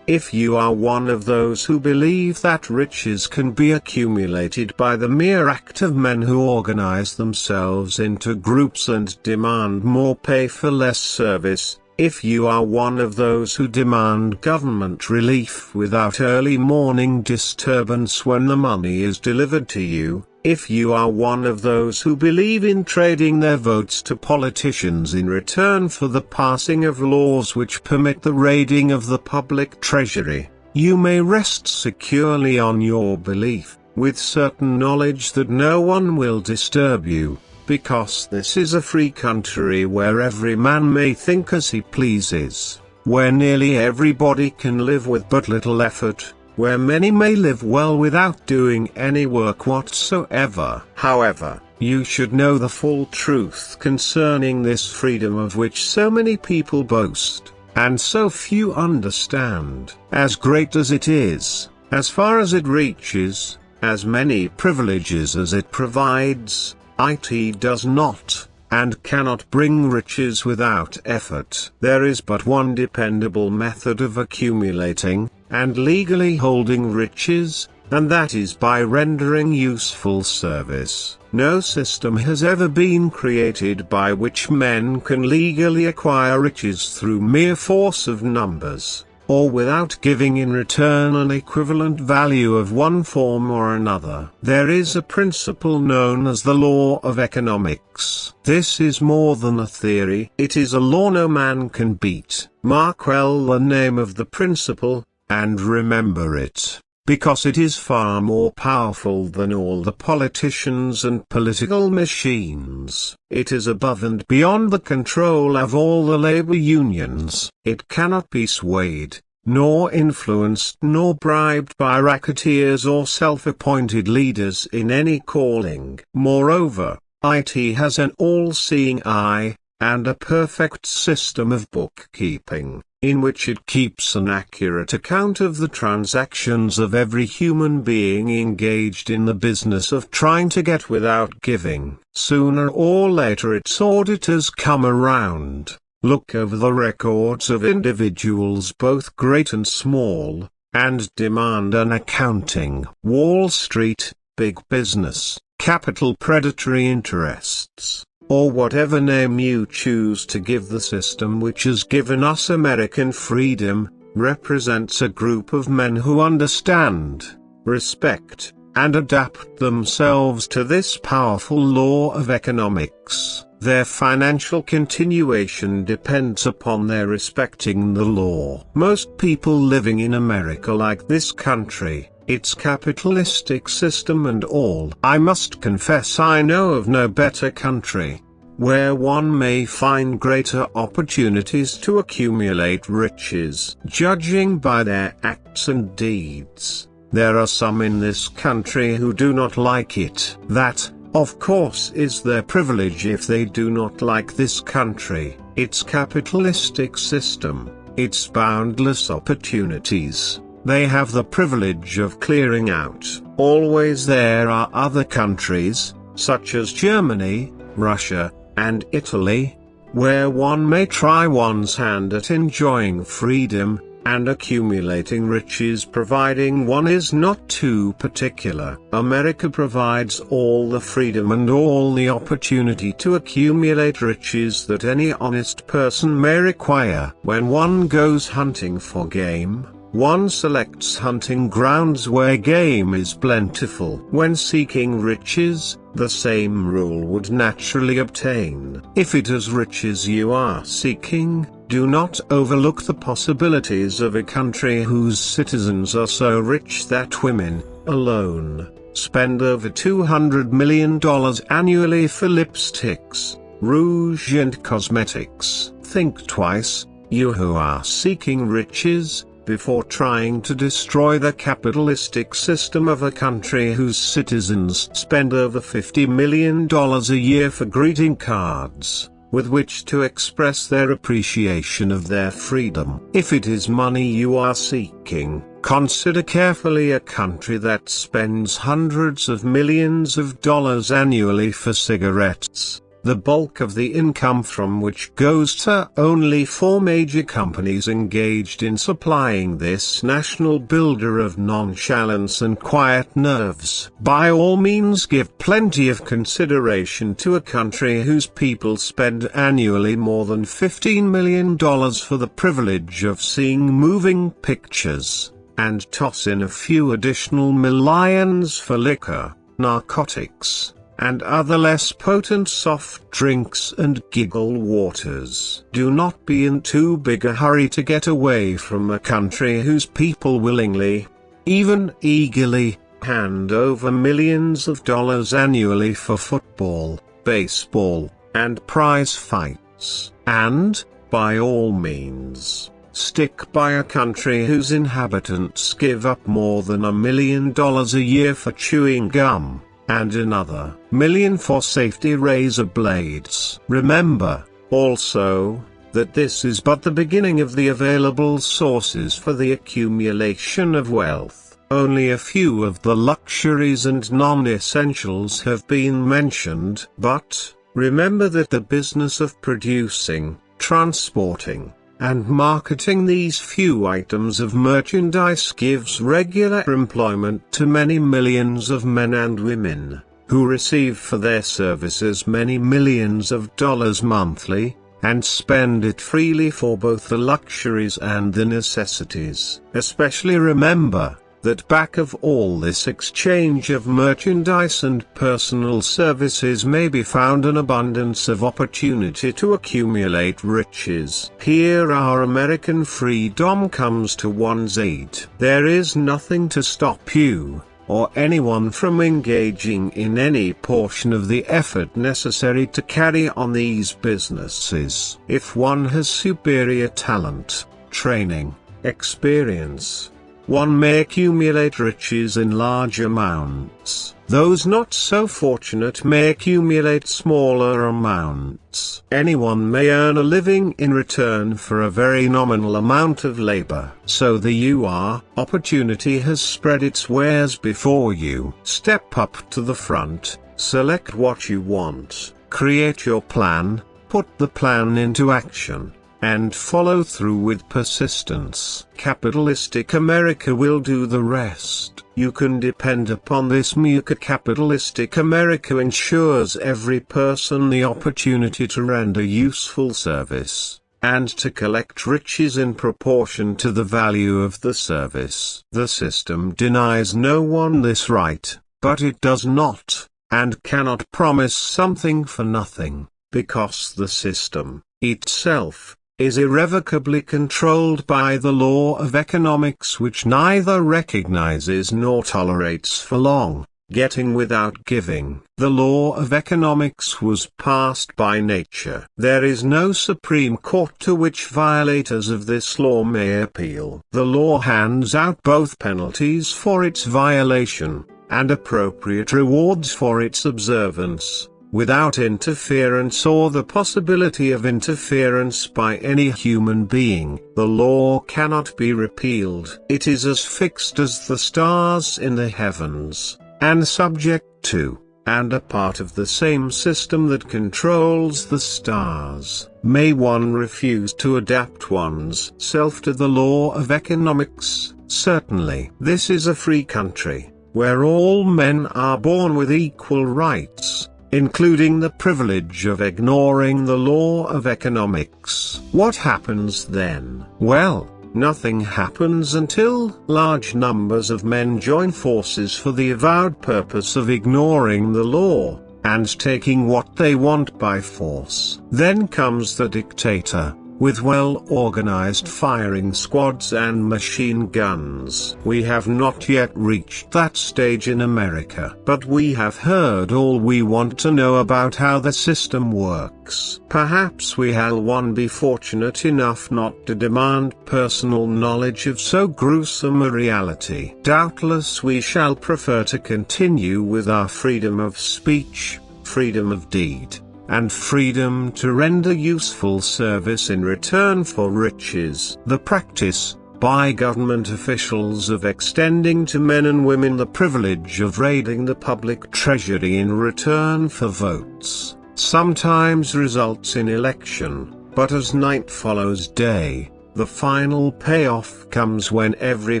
Speaker 1: If you are one of those who believe that riches can be accumulated by the mere act of men who organize themselves into groups and demand more pay for less service, if you are one of those who demand government relief without early morning disturbance when the money is delivered to you, if you are one of those who believe in trading their votes to politicians in return for the passing of laws which permit the raiding of the public treasury, you may rest securely on your belief, with certain knowledge that no one will disturb you, because this is a free country where every man may think as he pleases, where nearly everybody can live with but little effort, where many may live well without doing any work whatsoever. However, you should know the full truth concerning this freedom of which so many people boast, and so few understand. As great as it is, as far as it reaches, as many privileges as it provides, it does not, and cannot bring riches without effort. There is but one dependable method of accumulating, and legally holding riches, and that is by rendering useful service. No system has ever been created by which men can legally acquire riches through mere force of numbers, or without giving in return an equivalent value of one form or another. There is a principle known as the law of economics. This is more than a theory. It is a law no man can beat. Mark well the name of the principle, and remember it, because it is far more powerful than all the politicians and political machines. It is above and beyond the control of all the labor unions. It cannot be swayed, nor influenced nor bribed by racketeers or self-appointed leaders in any calling. Moreover, it has an all-seeing eye, and a perfect system of bookkeeping, in which it keeps an accurate account of the transactions of every human being engaged in the business of trying to get without giving. Sooner or later its auditors come around, look over the records of individuals both great and small, and demand an accounting. Wall Street, big business, capital predatory interests, or whatever name you choose to give the system which has given us American freedom, represents a group of men who understand, respect, and adapt themselves to this powerful law of economics. Their financial continuation depends upon their respecting the law. Most people living in America like this country, its capitalistic system and all. I must confess I know of no better country, where one may find greater opportunities to accumulate riches. Judging by their acts and deeds, there are some in this country who do not like it. That, of course, is their privilege if they do not like this country, its capitalistic system, its boundless opportunities. They have the privilege of clearing out. Always there are other countries, such as Germany, Russia, and Italy, where one may try one's hand at enjoying freedom, and accumulating riches providing one is not too particular. America provides all the freedom and all the opportunity to accumulate riches that any honest person may require. When one goes hunting for game, one selects hunting grounds where game is plentiful. When seeking riches, the same rule would naturally obtain. If it is riches you are seeking, do not overlook the possibilities of a country whose citizens are so rich that women, alone, spend over $200 million annually for lipsticks, rouge and cosmetics. Think twice, you who are seeking riches, before trying to destroy the capitalistic system of a country whose citizens spend over $50 million a year for greeting cards, with which to express their appreciation of their freedom. If it is money you are seeking, consider carefully a country that spends hundreds of millions of dollars annually for cigarettes, the bulk of the income from which goes to only 4 major companies engaged in supplying this national builder of nonchalance and quiet nerves. By all means give plenty of consideration to a country whose people spend annually more than $15 million for the privilege of seeing moving pictures, and toss in a few additional millions for liquor, narcotics, and other less potent soft drinks and giggle waters. Do not be in too big a hurry to get away from a country whose people willingly, even eagerly, hand over millions of dollars annually for football, baseball, and prize fights. And, by all means, stick by a country whose inhabitants give up more than $1 million a year for chewing gum, and another million for safety razor blades. Remember, also, that this is but the beginning of the available sources for the accumulation of wealth. Only a few of the luxuries and non-essentials have been mentioned. But, remember that the business of producing, transporting, and marketing these few items of merchandise gives regular employment to many millions of men and women, who receive for their services many millions of dollars monthly, and spend it freely for both the luxuries and the necessities. Especially remember, that back of all this exchange of merchandise and personal services may be found an abundance of opportunity to accumulate riches. Here our American freedom comes to one's aid. There is nothing to stop you, or anyone from engaging in any portion of the effort necessary to carry on these businesses. If one has superior talent, training, experience, one may accumulate riches in large amounts. Those not so fortunate may accumulate smaller amounts. Anyone may earn a living in return for a very nominal amount of labor. So the opportunity has spread its wares before you. Step up to the front, select what you want, create your plan, put the plan into action, and follow through with persistence. Capitalistic America will do the rest. You can depend upon this. Capitalistic America ensures every person the opportunity to render useful service, and to collect riches in proportion to the value of the service. The system denies no one this right, but it does not, and cannot promise something for nothing, because the system, itself, is irrevocably controlled by the law of economics, which neither recognizes nor tolerates for long, getting without giving. The law of economics was passed by nature. There is no Supreme Court to which violators of this law may appeal. The law hands out both penalties for its violation, and appropriate rewards for its observance, without interference or the possibility of interference by any human being. The law cannot be repealed. It is as fixed as the stars in the heavens, and subject to, and a part of the same system that controls the stars. May one refuse to adapt one's self to the law of economics? Certainly. This is a free country, where all men are born with equal rights, including the privilege of ignoring the law of economics. What happens then? Well, nothing happens until large numbers of men join forces for the avowed purpose of ignoring the law, and taking what they want by force. Then comes the dictator, with well-organized firing squads and machine guns. We have not yet reached that stage in America, but we have heard all we want to know about how the system works. Perhaps we shall one be fortunate enough not to demand personal knowledge of so gruesome a reality. Doubtless we shall prefer to continue with our freedom of speech, freedom of deed, and freedom to render useful service in return for riches. The practice, by government officials, of extending to men and women the privilege of raiding the public treasury in return for votes, sometimes results in election, but as night follows day, the final payoff comes when every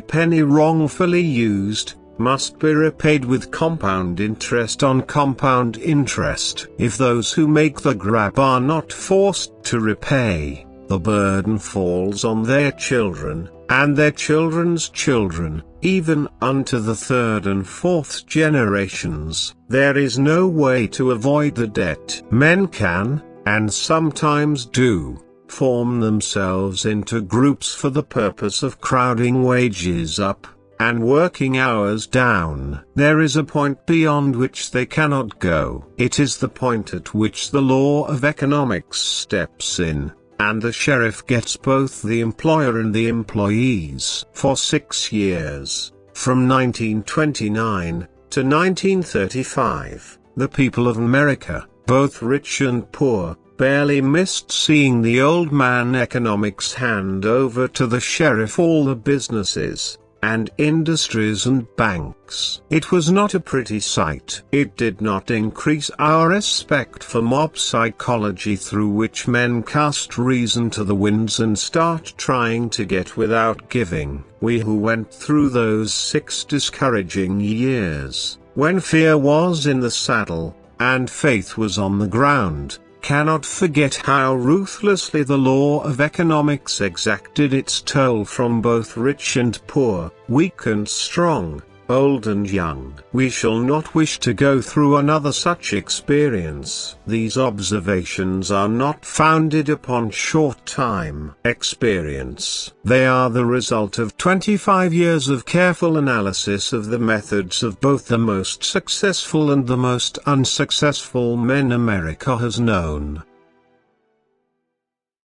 Speaker 1: penny wrongfully used must be repaid with compound interest on compound interest. If those who make the grab are not forced to repay, the burden falls on their children, and their children's children, even unto the third and fourth generations. There is no way to avoid the debt. Men can, and sometimes do, form themselves into groups for the purpose of crowding wages up, and working hours down. There is a point beyond which they cannot go. It is the point at which the law of economics steps in, and the sheriff gets both the employer and the employees. For 6 years, from 1929 to 1935, the people of America, both rich and poor, barely missed seeing the old man economics hand over to the sheriff all the businesses, and industries and banks. It was not a pretty sight. It did not increase our respect for mob psychology, through which men cast reason to the winds and start trying to get without giving. We who went through those 6 discouraging years, when fear was in the saddle, and faith was on the ground, cannot forget how ruthlessly the law of economics exacted its toll from both rich and poor, weak and strong, old and young. We shall not wish to go through another such experience. These observations are not founded upon short-time experience. They are the result of 25 years of careful analysis of the methods of both the most successful and the most unsuccessful men America has known.